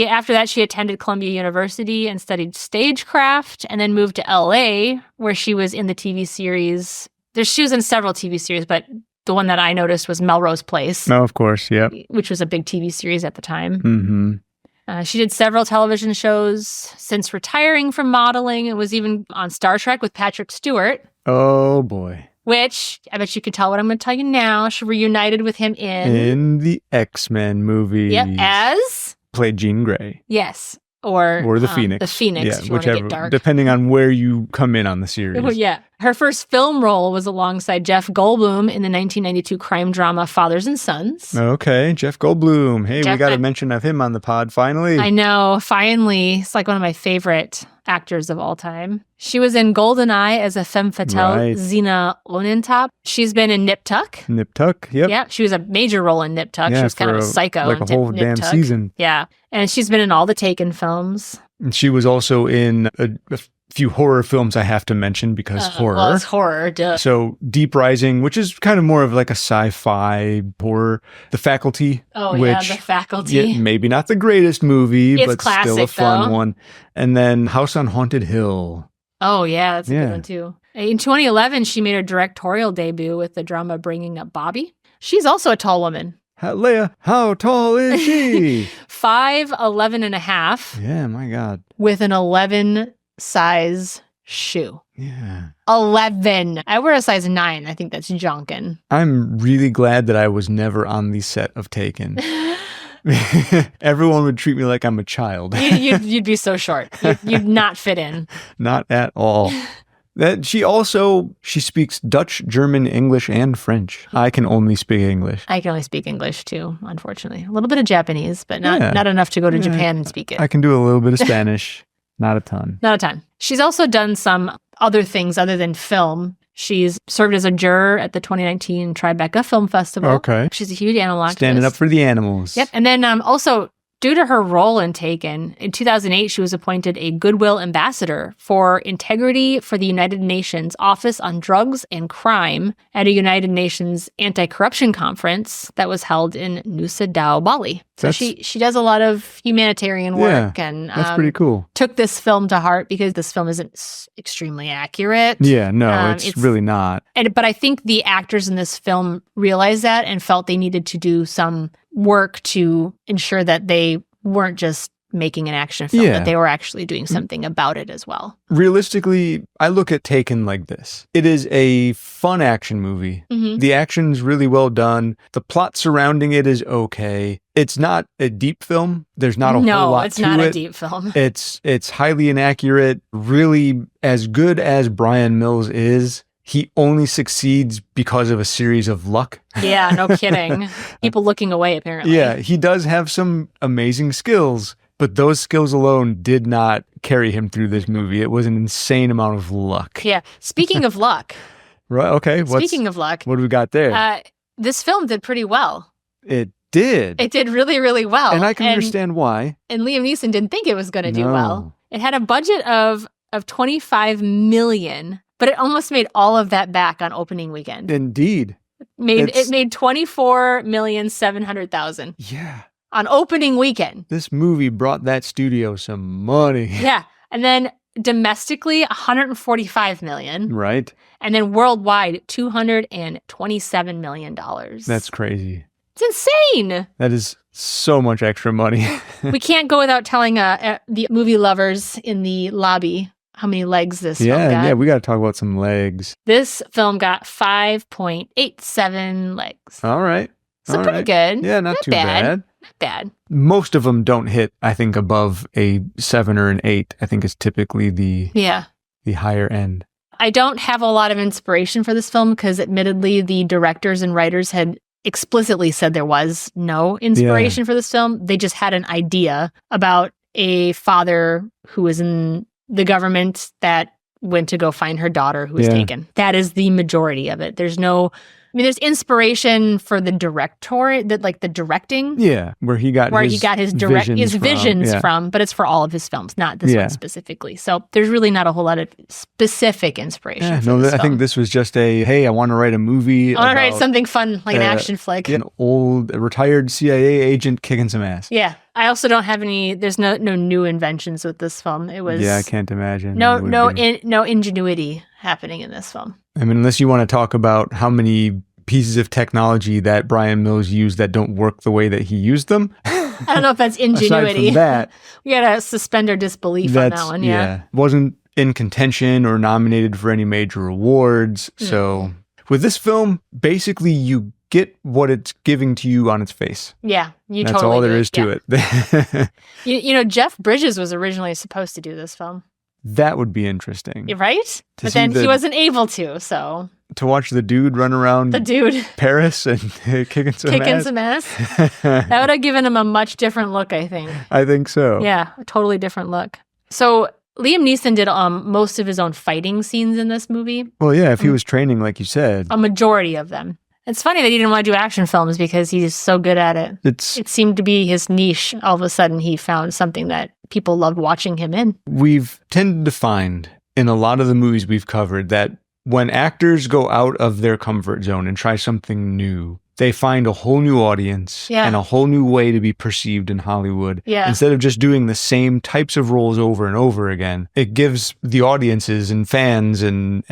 After that, she attended Columbia University and studied stagecraft and then moved to LA, where she was in the TV series. She was in several TV series, but the one that I noticed was Melrose Place. Oh, of course, yeah. Which was a big TV series at the time. Mm-hmm. She did several television shows since retiring from modeling and was even on Star Trek with Patrick Stewart. Oh, boy. Which, I bet you could tell what I'm going to tell you now. She reunited with him in the X-Men movies. Yep, as? Played Jean Grey. Yes. Or the Phoenix. The Phoenix, if you want to get dark. Depending on where you come in on the series. Well, yeah. Her first film role was alongside Jeff Goldblum in the 1992 crime drama Fathers and Sons. Okay, Jeff Goldblum. Hey, we got a mention of him on the pod, finally. I know, finally. It's like one of my favorite actors of all time. She was in GoldenEye as a femme fatale, Zena Onentop. She's been in Nip Tuck. Nip Tuck, yep. Yeah, she was a major role in Nip Tuck. She was kind of a psycho. Like a whole damn season. Yeah, and she's been in all the Taken films. And she was also in a few horror films I have to mention because horror. Well, it's horror, duh. So Deep Rising, which is kind of more of like a sci-fi horror. The Faculty. Oh, which, The Faculty. Yeah, maybe not the greatest movie, it's but classic, still a fun though. one. And then House on Haunted Hill. Oh, yeah, that's a good one, too. In 2011, she made her directorial debut with the drama Bringing Up Bobby. She's also a tall woman. Leia, how tall is she? 5'11" and a half. Yeah, my God. With an 11 size shoe. Yeah. 11. I wear a size 9. I think that's junkin'. I'm really glad that I was never on the set of Taken. Everyone would treat me like I'm a child. You'd be so short. You'd not fit in. Not at all. She speaks Dutch, German, English, and French. I can only speak English. I can only speak English too, unfortunately. A little bit of Japanese, but not enough to go to Japan and speak it. I can do a little bit of Spanish. Not a ton. Not a ton. She's also done some other things other than film. She's served as a juror at the 2019 Tribeca Film Festival. Okay. She's a huge animal activist. Standing up for the animals. Yep. And then also, due to her role in Taken, in 2008, she was appointed a Goodwill Ambassador for Integrity for the United Nations Office on Drugs and Crime at a United Nations anti-corruption conference that was held in Nusa Dua, Bali. So she does a lot of humanitarian work and that's pretty cool. Took this film to heart because this film isn't extremely accurate. Yeah, no, it's really not. But I think the actors in this film realized that and felt they needed to do some work to ensure that they weren't just making an action film, that they were actually doing something about it as well. Realistically, I look at Taken like this. It is a fun action movie. Mm-hmm. The action's really well done. The plot surrounding it is okay. It's not a deep film. There's not a whole lot to it. No, it's not a deep film. It's highly inaccurate. Really, as good as Brian Mills is, he only succeeds because of a series of luck. Yeah, no kidding. People looking away, apparently. Yeah, he does have some amazing skills, but those skills alone did not carry him through this movie. It was an insane amount of luck. Yeah. Speaking of luck. Right, okay. Speaking of luck. What do we got there? This film did pretty well. It did. It did really, really well. And I can understand why. And Liam Neeson didn't think it was going to do well. It had a budget of $25 million. But it almost made all of that back on opening weekend. Indeed. It made $24,700,000. Yeah. On opening weekend. This movie brought that studio some money. Yeah. And then domestically, $145 million. Right. And then worldwide, $227 million. That's crazy. It's insane. That is so much extra money. We can't go without telling the movie lovers in the lobby how many legs this film got. Yeah, we got to talk about some legs. This film got 5.87 legs. All right. So pretty good. Yeah, not too bad. Not bad. Most of them don't hit, I think, above a 7 or an 8. I think is typically the higher end. I don't have a lot of inspiration for this film because admittedly the directors and writers had explicitly said there was no inspiration for this film. They just had an idea about a father who was in the government that went to go find her daughter who was taken. That is the majority of it. There's there's inspiration for the the directing. Yeah, where he got his visions from, but it's for all of his films, not this one specifically. So there's really not a whole lot of specific inspiration. I think this was just hey, I want to write a movie. I want to write something fun, like an action flick. An old retired CIA agent kicking some ass. Yeah. I also don't have there's no new inventions with this film. It was I can't imagine. No ingenuity happening in this film. I mean, unless you want to talk about how many pieces of technology that Brian Mills used that don't work the way that he used them. I don't know if that's ingenuity. Aside from that, we gotta suspend our disbelief on that one. Yeah. Wasn't in contention or nominated for any major awards. So with this film, basically you get what it's giving to you on its face. Yeah, that's all there is to it. Jeff Bridges was originally supposed to do this film. That would be interesting. But then he wasn't able to, so. To watch the dude run around Paris and kicking some ass. That would have given him a much different look, I think. I think so. Yeah, a totally different look. So Liam Neeson did most of his own fighting scenes in this movie. Well, yeah, if he was training, like you said. A majority of them. It's funny that he didn't want to do action films because he's so good at it. It seemed to be his niche. All of a sudden, he found something that people loved watching him in. We've tended to find in a lot of the movies we've covered that when actors go out of their comfort zone and try something new, they find a whole new audience and a whole new way to be perceived in Hollywood. Yeah. Instead of just doing the same types of roles over and over again, it gives the audiences and fans and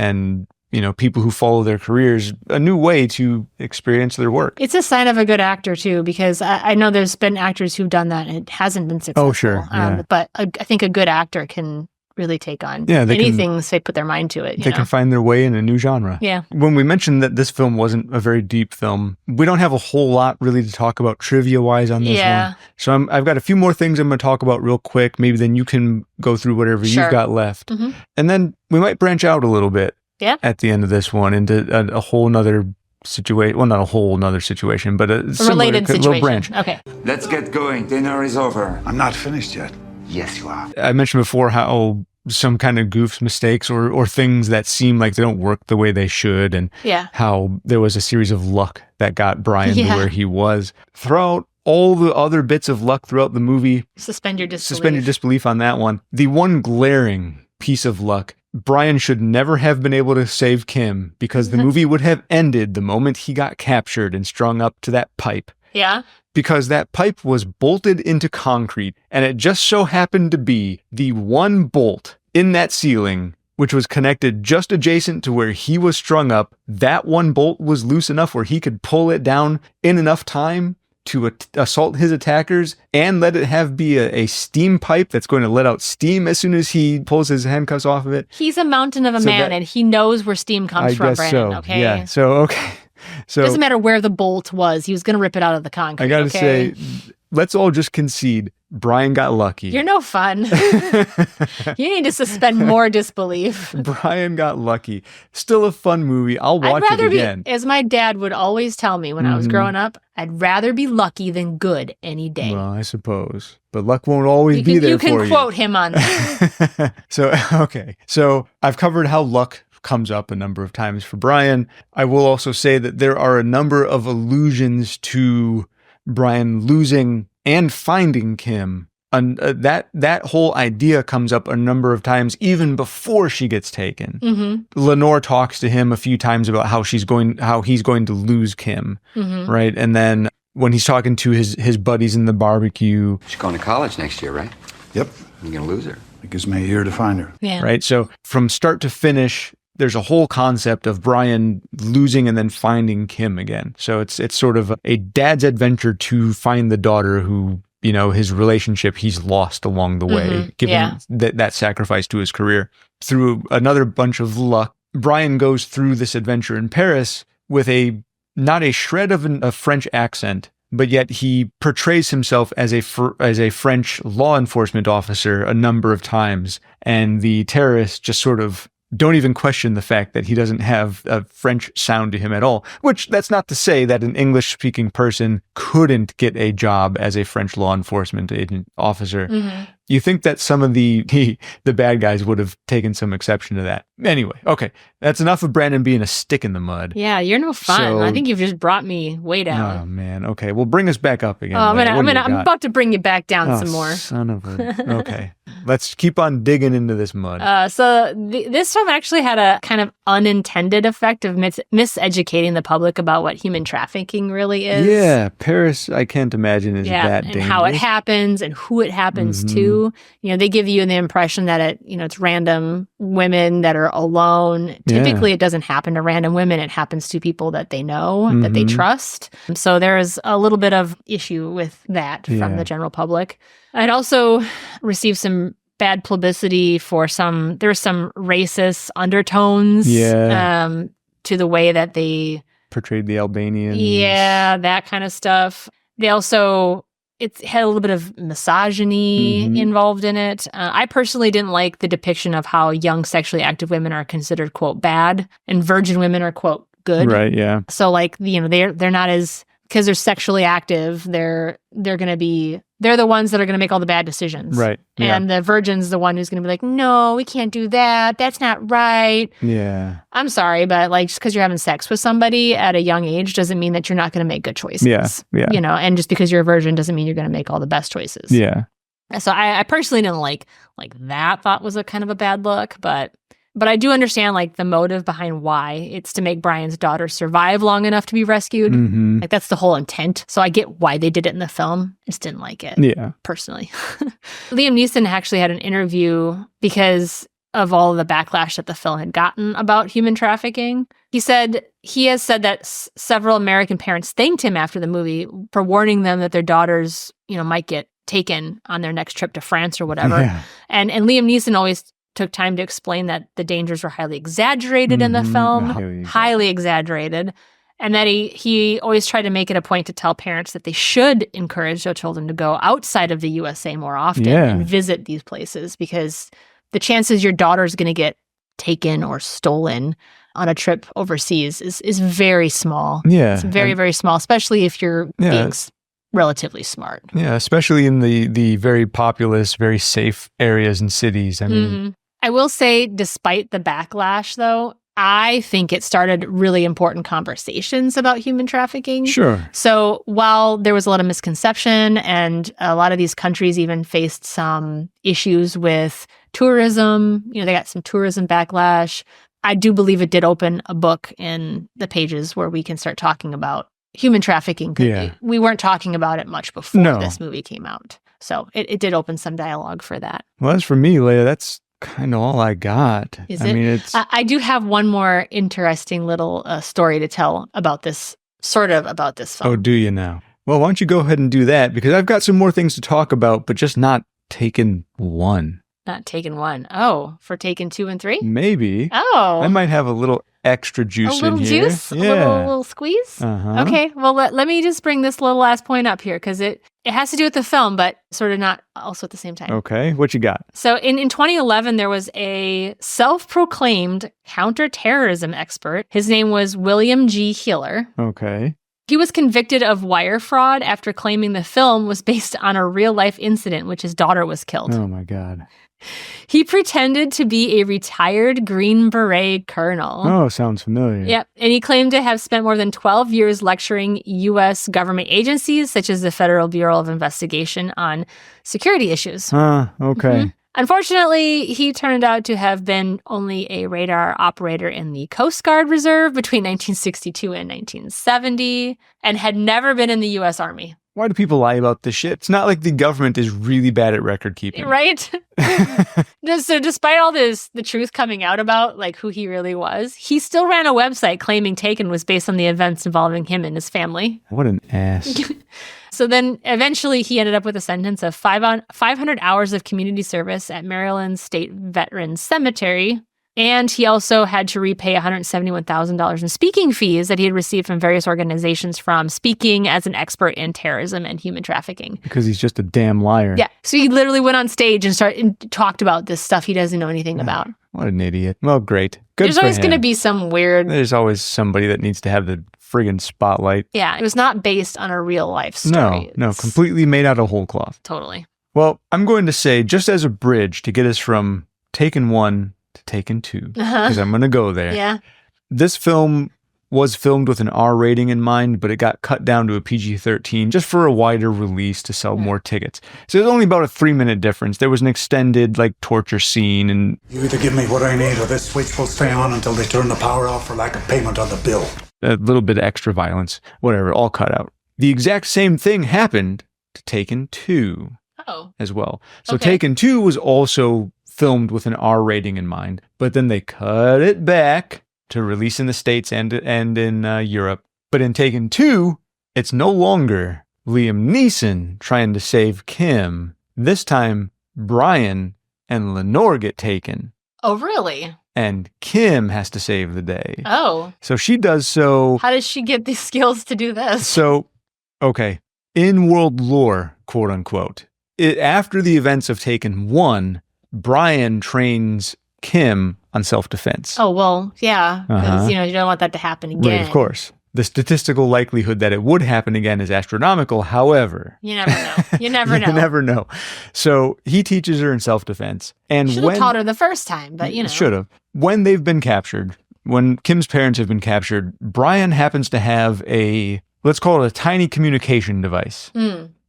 people who follow their careers a new way to experience their work. It's a sign of a good actor, too, because I know there's been actors who've done that and it hasn't been successful. Oh, sure. Yeah. But I think a good actor can really take on anything they put their mind to it. They can find their way in a new genre. Yeah. When we mentioned that this film wasn't a very deep film, we don't have a whole lot really to talk about trivia-wise on this one. So I've got a few more things I'm going to talk about real quick. Maybe then you can go through whatever you've got left. Mm-hmm. And then we might branch out a little bit. Yeah. At the end of this one into a whole nother situation. Well, not a whole nother situation, but a related situation. Little branch. Okay. Let's get going. Dinner is over. I'm not finished yet. Yes, you are. I mentioned before how some kind of goofs, mistakes, or things that seem like they don't work the way they should, and how there was a series of luck that got Brian to where he was. Throughout all the other bits of luck throughout the movie, suspend your disbelief on that one. The one glaring piece of luck, Brian should never have been able to save Kim because the movie would have ended the moment he got captured and strung up to that pipe. Yeah. Because that pipe was bolted into concrete, and it just so happened to be the one bolt in that ceiling which was connected just adjacent to where he was strung up. That one bolt was loose enough where he could pull it down in enough time to assault his attackers and let it be a steam pipe that's going to let out steam as soon as he pulls his handcuffs off of it. He's a mountain of a man, and he knows where steam comes from, Brandon, okay? Yeah, so, okay. So it doesn't matter where the bolt was. He was going to rip it out of the concrete, I got to say, let's all just concede Brian got lucky. You're no fun. You need to suspend more disbelief. Brian got lucky. Still a fun movie. I'll watch it again. As my dad would always tell me when I was growing up, I'd rather be lucky than good any day. Well, I suppose. But luck won't always be there for you. You can quote him on that. So I've covered how luck comes up a number of times for Brian. I will also say that there are a number of allusions to Brian losing and finding Kim. That whole idea comes up a number of times even before she gets taken. Mm-hmm. Lenore talks to him a few times about how he's going to lose Kim, right? And then when he's talking to his buddies in the barbecue, she's going to college next year, right? Yep. You're gonna lose her. It gives me a year to find her. Yeah. Right. So from start to finish, there's a whole concept of Brian losing and then finding Kim again. So it's sort of a dad's adventure to find the daughter who, his relationship he's lost along the way, given that sacrifice to his career. Through another bunch of luck, Brian goes through this adventure in Paris with not a shred of a French accent, but yet he portrays himself as a French law enforcement officer a number of times, and the terrorists just sort of don't even question the fact that he doesn't have a French sound to him at all, which that's not to say that an English-speaking person couldn't get a job as a French law enforcement agent officer. You think that some of the bad guys would have taken some exception to that. Anyway, okay, that's enough of Brandon being a stick in the mud. Yeah, you're no fun. So- I think you've just brought me way down. Oh man, okay, well bring us back up again. Oh, Leah. What do you I'm got? about to bring you back down some more. Son of a. Okay, let's keep on digging into this mud. So this film actually had a kind of unintended effect of miseducating the public about what human trafficking really is. Yeah, Paris, I can't imagine is that and dangerous. how it happens and who it happens to. You know, they give you the impression that it's random women that are alone. Typically, it doesn't happen to random women. It happens to people that they know, that they trust. So there is a little bit of issue with that from the general public. I'd also received some bad publicity for there's some racist undertones to the way that they portrayed the Albanians. Yeah, that kind of stuff. They also, it had a little bit of misogyny involved in it. I personally didn't like the depiction of how young sexually active women are considered, quote, bad, and virgin women are, quote, good. Right, yeah. So like, they're not as, because they're sexually active, they're the ones that are going to make all the bad decisions. Right. Yeah. And the virgin's the one who's going to be like, no, we can't do that. That's not right. Yeah. I'm sorry, but like just because you're having sex with somebody at a young age doesn't mean that you're not going to make good choices. Yeah. Yeah. And just because you're a virgin doesn't mean you're going to make all the best choices. Yeah. So I personally didn't like that. Thought was a kind of a bad look, but I do understand like the motive behind why it's to make Brian's daughter survive long enough to be rescued. Like that's the whole intent. So I get why they did it in the film. I just didn't like it. Yeah. Personally. Liam Neeson actually had an interview because of all the backlash that the film had gotten about human trafficking. He has said that several American parents thanked him after the movie for warning them that their daughters, might get taken on their next trip to France or whatever. Yeah. And Liam Neeson always took time to explain that the dangers were highly exaggerated in the film, highly exaggerated, and that he always tried to make it a point to tell parents that they should encourage their children to go outside of the USA more often and visit these places, because the chances your daughter's going to get taken or stolen on a trip overseas is very small. Yeah. It's very, very small, especially if you're being relatively smart. Yeah, especially in the very populous, very safe areas and cities. I mean, I will say, despite the backlash, though, I think it started really important conversations about human trafficking. Sure. So while there was a lot of misconception and a lot of these countries even faced some issues with tourism, they got some tourism backlash, I do believe it did open a book in the pages where we can start talking about human trafficking. We weren't talking about it much before this movie came out. So it did open some dialogue for that. Well, as for me, Leah, that's kind of all I got. I do have one more interesting little story to tell about this film. Oh, do you now? Well, why don't you go ahead and do that? Because I've got some more things to talk about, but just not Taken 1. Not Taken 1. Oh, for Taken 2 and 3? Maybe. Oh. I might have a little extra juice in here. A little juice? Yeah. A little squeeze? Okay, well, let me just bring this little last point up here, because it has to do with the film, but sort of not also at the same time. Okay, what you got? So in 2011, there was a self-proclaimed counterterrorism expert. His name was William G. Heeler. Okay. He was convicted of wire fraud after claiming the film was based on a real-life incident in which his daughter was killed. Oh, my God. He pretended to be a retired Green Beret colonel. Oh, sounds familiar. Yep. And he claimed to have spent more than 12 years lecturing U.S. government agencies, such as the Federal Bureau of Investigation, on security issues. Okay. Unfortunately, he turned out to have been only a radar operator in the Coast Guard Reserve between 1962 and 1970, and had never been in the U.S. Army. Why do people lie about this shit? It's not like the government is really bad at record keeping. Right? So despite all this, the truth coming out about like who he really was, he still ran a website claiming Taken was based on the events involving him and his family. What an ass. So then eventually he ended up with a sentence of 500 hours of community service at Maryland State Veterans Cemetery. And he also had to repay $171,000 in speaking fees that he had received from various organizations from speaking as an expert in terrorism and human trafficking. Because he's just a damn liar. Yeah. So he literally went on stage and talked about this stuff he doesn't know anything about. What an idiot. Well, great. Good There's for always him. going to be some weird. There's always somebody that needs to have the friggin' spotlight. Yeah, it was not based on a real life story. No, It's- completely made out of whole cloth. Totally. Well, I'm going to say, just as a bridge to get us from Taken 1 to Taken 2, because I'm going to go there. Yeah. This film was filmed with an R rating in mind, but it got cut down to a PG-13 just for a wider release to sell more tickets. So there's only about a 3-minute difference. There was an extended, torture scene, and You either give me what I need or this switch will stay on until they turn the power off for lack of payment on the bill. a little bit of extra violence, whatever, all cut out. The exact same thing happened to Taken 2 as well. So Okay. Taken 2 was also filmed with an R rating in mind, but then they cut it back to release in the States and in Europe. But in Taken 2, it's no longer Liam Neeson trying to save Kim. This time, Brian and Lenore get taken, Oh, really? and Kim has to save the day. Oh. So she does so. How does she get these skills to do this? So, okay, in world lore, quote unquote, after the events of Taken 1, Brian trains Kim on self-defense. Oh, well, yeah. Because, you don't want that to happen again. Right, of course. The statistical likelihood that it would happen again is astronomical. However, You never know. You never know. you never know. So he teaches her in self-defense. And Should have taught her the first time, but, Should have. When they've been captured, when Kim's parents have been captured, Brian happens to have let's call it a tiny communication device.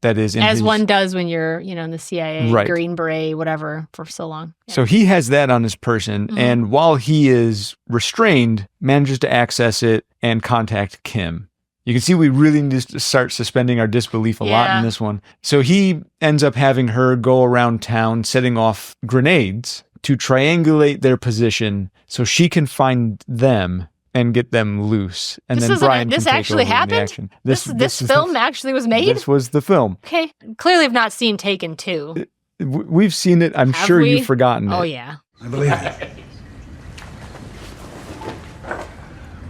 That is As one does when you're, in the CIA, Right. Green Beret, whatever, for so long. Yeah. So he has that on his person, and while he is restrained, manages to access it and contact Kim. You can see we really need to start suspending our disbelief a lot Yeah. in this one. So he ends up having her go around town setting off grenades to triangulate their position so she can find them and get them loose. And This then isn't- Brian this can take actually over in the happened? action. This is film actually was made? This was the film. Okay. Clearly have not seen Taken 2. We've seen it. I'm Have sure we? you've forgotten it. Oh, yeah. I believe it.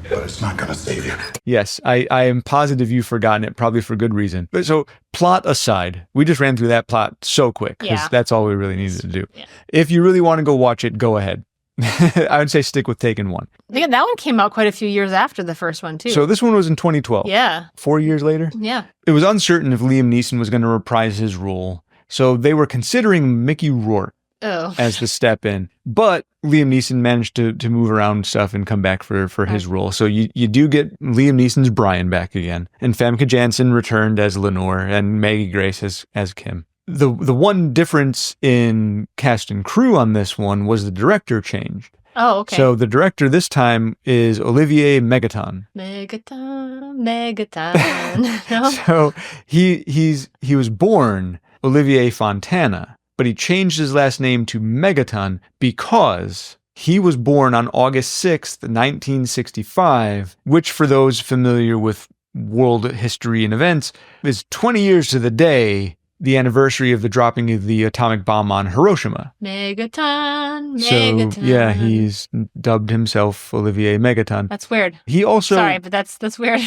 But it's not going to save you. Yes, I am positive you've forgotten it, probably for good reason. But so, plot aside, we just ran through that plot so quick because Yeah. that's all we really needed to do. Yeah. If you really want to go watch it, go ahead. I would say stick with Taken 1. I think that one came out quite a few years after the first one, too. So this one was in 2012. Yeah. 4 years later. Yeah. It was uncertain if Liam Neeson was going to reprise his role. So they were considering Mickey Rourke Oh. as the step in. But Liam Neeson managed to move around stuff and come back for his role. So you do get Liam Neeson's Brian back again. And Famke Janssen returned as Lenore and Maggie Grace as Kim. The one difference in cast and crew on this one was the director changed. Oh, okay. So the director this time is Olivier Megaton. Megaton. No? So he was born Olivier Fontana, but he changed his last name to Megaton because he was born on August 6th, 1965, which for those familiar with world history and events is 20 years to the day, the anniversary of the dropping of the atomic bomb on Hiroshima. Megaton. So yeah, he's dubbed himself Olivier Megaton. That's weird. He also Sorry, but that's weird.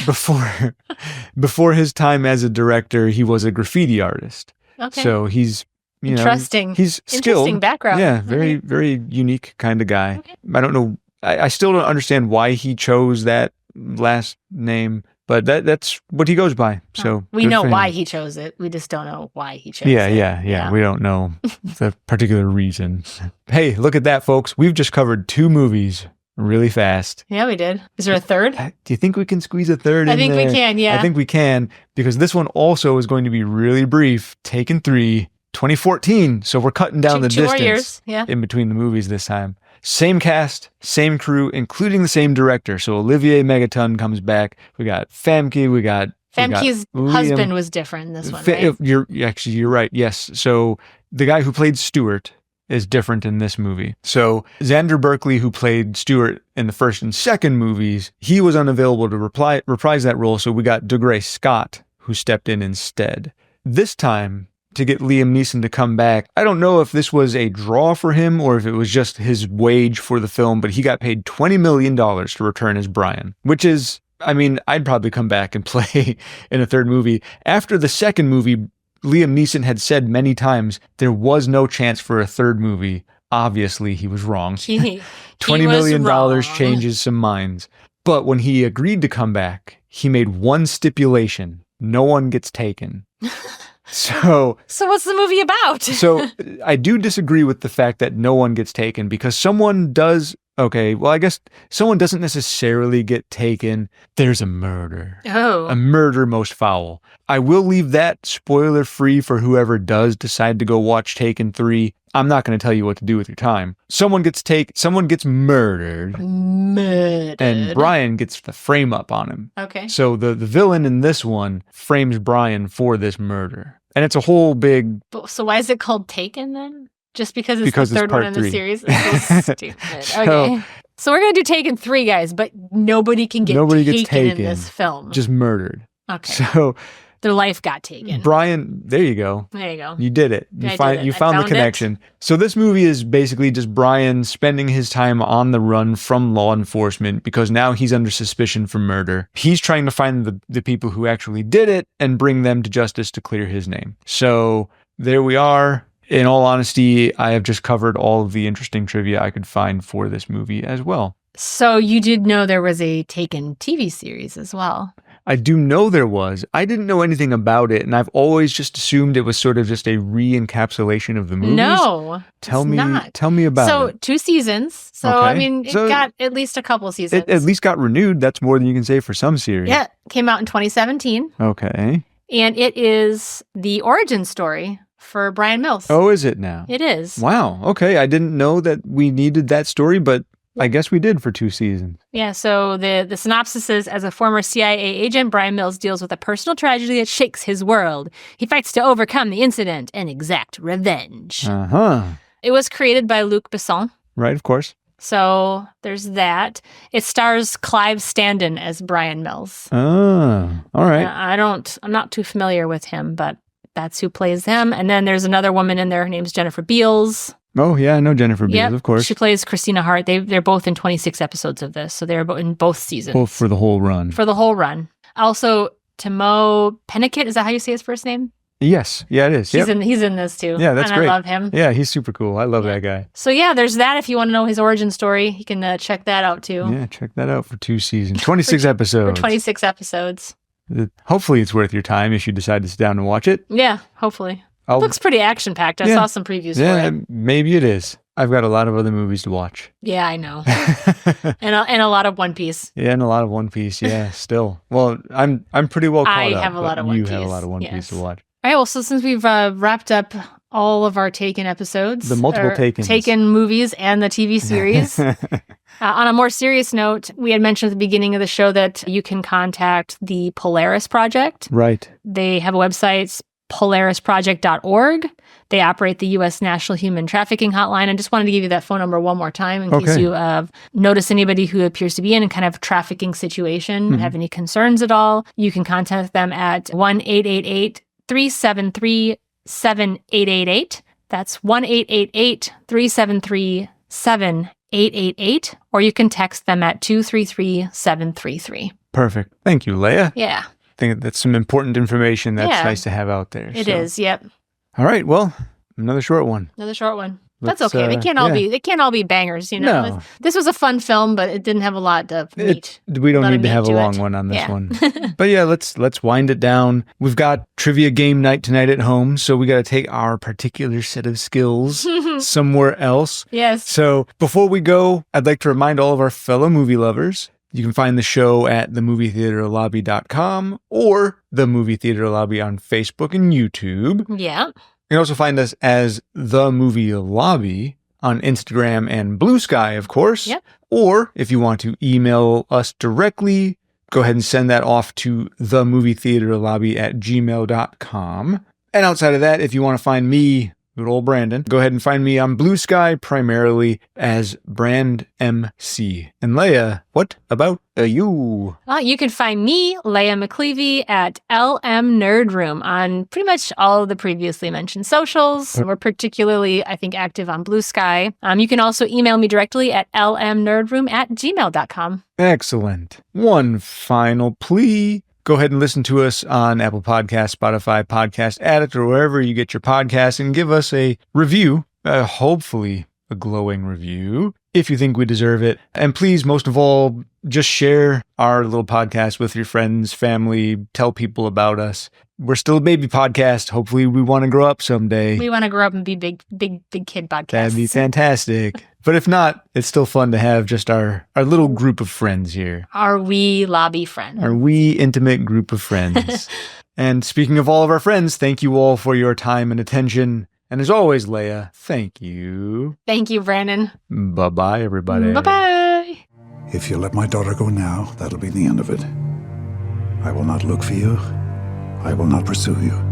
before his time as a director, he was a graffiti artist. Okay. So he's Interesting. He's skilled. Interesting background. Yeah, very very unique kind of guy. Okay. I don't know. I still don't understand why he chose that last name, but that's what he goes by. So we good know for him. why he chose it. We just don't know why he chose Yeah, it. yeah. We don't know the particular reason. Hey, look at that, folks. We've just covered 2 movies really fast. Yeah, we did. Is there a third? Do you think we can squeeze a third in I think there? we can, yeah. I think we can, because this one also is going to be really brief. Taken 3, 2014. So we're cutting down the Two more distance years, yeah. in between the movies this time. Same cast, same crew, including the same director. So Olivier Megaton comes back. We got Famke. We got Famke's Liam. husband was different in this one, right? You're right. Yes. So the guy who played Stuart is different in this movie. So Xander Berkeley, who played Stuart in the first and second movies, he was unavailable to reprise that role. So we got DeGray Scott, who stepped in instead. This time, to get Liam Neeson to come back, I don't know if this was a draw for him or if it was just his wage for the film, but he got paid $20 million to return as Brian, which is, I mean, I'd probably come back and play in a third movie. After the second movie, Liam Neeson had said many times there was no chance for a third movie obviously he was wrong. He $20 was million wrong. changes some minds. But when he agreed to come back, he made one stipulation. No one gets taken. So what's the movie about? So I do disagree with the fact that no one gets taken, because someone does. Okay, well, I guess someone doesn't necessarily get taken. There's a murder. Oh. A murder most foul. I will leave that spoiler free for whoever does decide to go watch Taken 3. I'm not going to tell you what to do with your time. Someone gets murdered. And Brian gets the frame up on him. Okay. So the villain in this one frames Brian for this murder. And it's a whole big... So why is it called Taken then? Just because it's the third part one in the 3. series? It's so stupid. Okay. So we're going to do Taken 3, guys, but nobody gets taken in this film. Just murdered. Okay. So... Their life got taken. Brian, there you go. There you go. You did it. You found the connection. So this movie is basically just Brian spending his time on the run from law enforcement because now he's under suspicion for murder. He's trying to find the people who actually did it and bring them to justice to clear his name. So there we are. In all honesty, I have just covered all of the interesting trivia I could find for this movie as well. So you did know there was a Taken TV series as well. I do know there was. I didn't know anything about it, and I've always just assumed it was sort of just a re-encapsulation of the movies. No, tell me about it. So 2 seasons. So Okay. I mean, it got at least a couple seasons. It at least got renewed. That's more than you can say for some series. Yeah, came out in 2017, Okay. and it is the origin story for Brian Mills. Oh, is it now? It is. Wow. Okay. I didn't know that we needed that story, but I guess we did for 2 seasons. Yeah, so the synopsis is, as a former CIA agent, Brian Mills deals with a personal tragedy that shakes his world. He fights to overcome the incident and exact revenge. Uh-huh. It was created by Luc Besson. Right, of course. So there's that. It stars Clive Standen as Brian Mills. Oh, all right. I'm not too familiar with him, but that's who plays him. And then there's another woman in there. Her name's Jennifer Beals. Oh, yeah, I know Jennifer Beals, of course. She plays Christina Hart. They're both in 26 episodes of this, so they're in both seasons. Both for the whole run. For the whole run. Also, Timo Pennicott, is that how you say his first name? Yes. Yeah, it is. He's in this too. Yeah, that's and great. I love him. Yeah, he's super cool. I love that guy. So yeah, there's that. If you want to know his origin story, you can check that out too. Yeah, check that out for 2 seasons. 26 episodes. For 26 episodes. Hopefully it's worth your time if you decide to sit down and watch it. Yeah, hopefully. It looks pretty action-packed. I saw some previews for it. Yeah, maybe it is. I've got a lot of other movies to watch. Yeah, I know. and a lot of One Piece. Yeah, and a lot of One Piece. Yeah, still. Well, I'm pretty well caught up. I have a lot of One Piece. You have a lot of One Piece to watch. All right, well, so since we've wrapped up all of our Taken episodes. The multiple Takens. Taken movies and the TV series. On a more serious note, we had mentioned at the beginning of the show that you can contact the Polaris Project. Right. They have a website, polarisproject.org. They operate the U.S. National Human Trafficking Hotline. I just wanted to give you that phone number one more time in case you notice anybody who appears to be in a kind of trafficking situation, have any concerns at all. You can contact them at 1-888-373-7888. That's 1-888-373-7888. Or you can text them at 233-733. Perfect. Thank you, Leah. Yeah. I think that's some important information that's nice to have out there. It is, yep. All right, well, another short one. Another short one. That's okay. They can't all be bangers, you know. No. This was a fun film, but it didn't have a lot of meat. We don't need to have a long one on this one. But yeah, let's wind it down. We've got trivia game night tonight at home, so we got to take our particular set of skills somewhere else. Yes. So before we go, I'd like to remind all of our fellow movie lovers, you can find the show at themovietheaterlobby.com or The Movie Theater Lobby on Facebook and YouTube. Yeah. You can also find us as The Movie Lobby on Instagram and Blue Sky, of course. Yep. Or if you want to email us directly, go ahead and send that off to themovietheaterlobby@gmail.com. And outside of that, if you want to find me, good old Brandon, go ahead and find me on Blue Sky primarily as Brand MC. And Leah, what about you? Well, you can find me, Leah McClevey, at LM Nerd Room on pretty much all of the previously mentioned socials. We're particularly, I think, active on Blue Sky. You can also email me directly at lmnerdroom@gmail.com. Excellent. One final plea. Go ahead and listen to us on Apple Podcasts, Spotify, Podcast Addict, or wherever you get your podcasts, and give us a review. Hopefully a glowing review if you think we deserve it. And please, most of all, just share our little podcast with your friends, family, tell people about us. We're still a baby podcast. Hopefully we want to grow up someday. We want to grow up and be big kid podcasts. That'd be fantastic. But if not, it's still fun to have just our little group of friends here. Our wee lobby friends. Our wee intimate group of friends. And speaking of all of our friends, thank you all for your time and attention. And as always, Leah, thank you. Thank you, Brandon. Bye-bye, everybody. Bye-bye. If you let my daughter go now, that'll be the end of it. I will not look for you. I will not pursue you.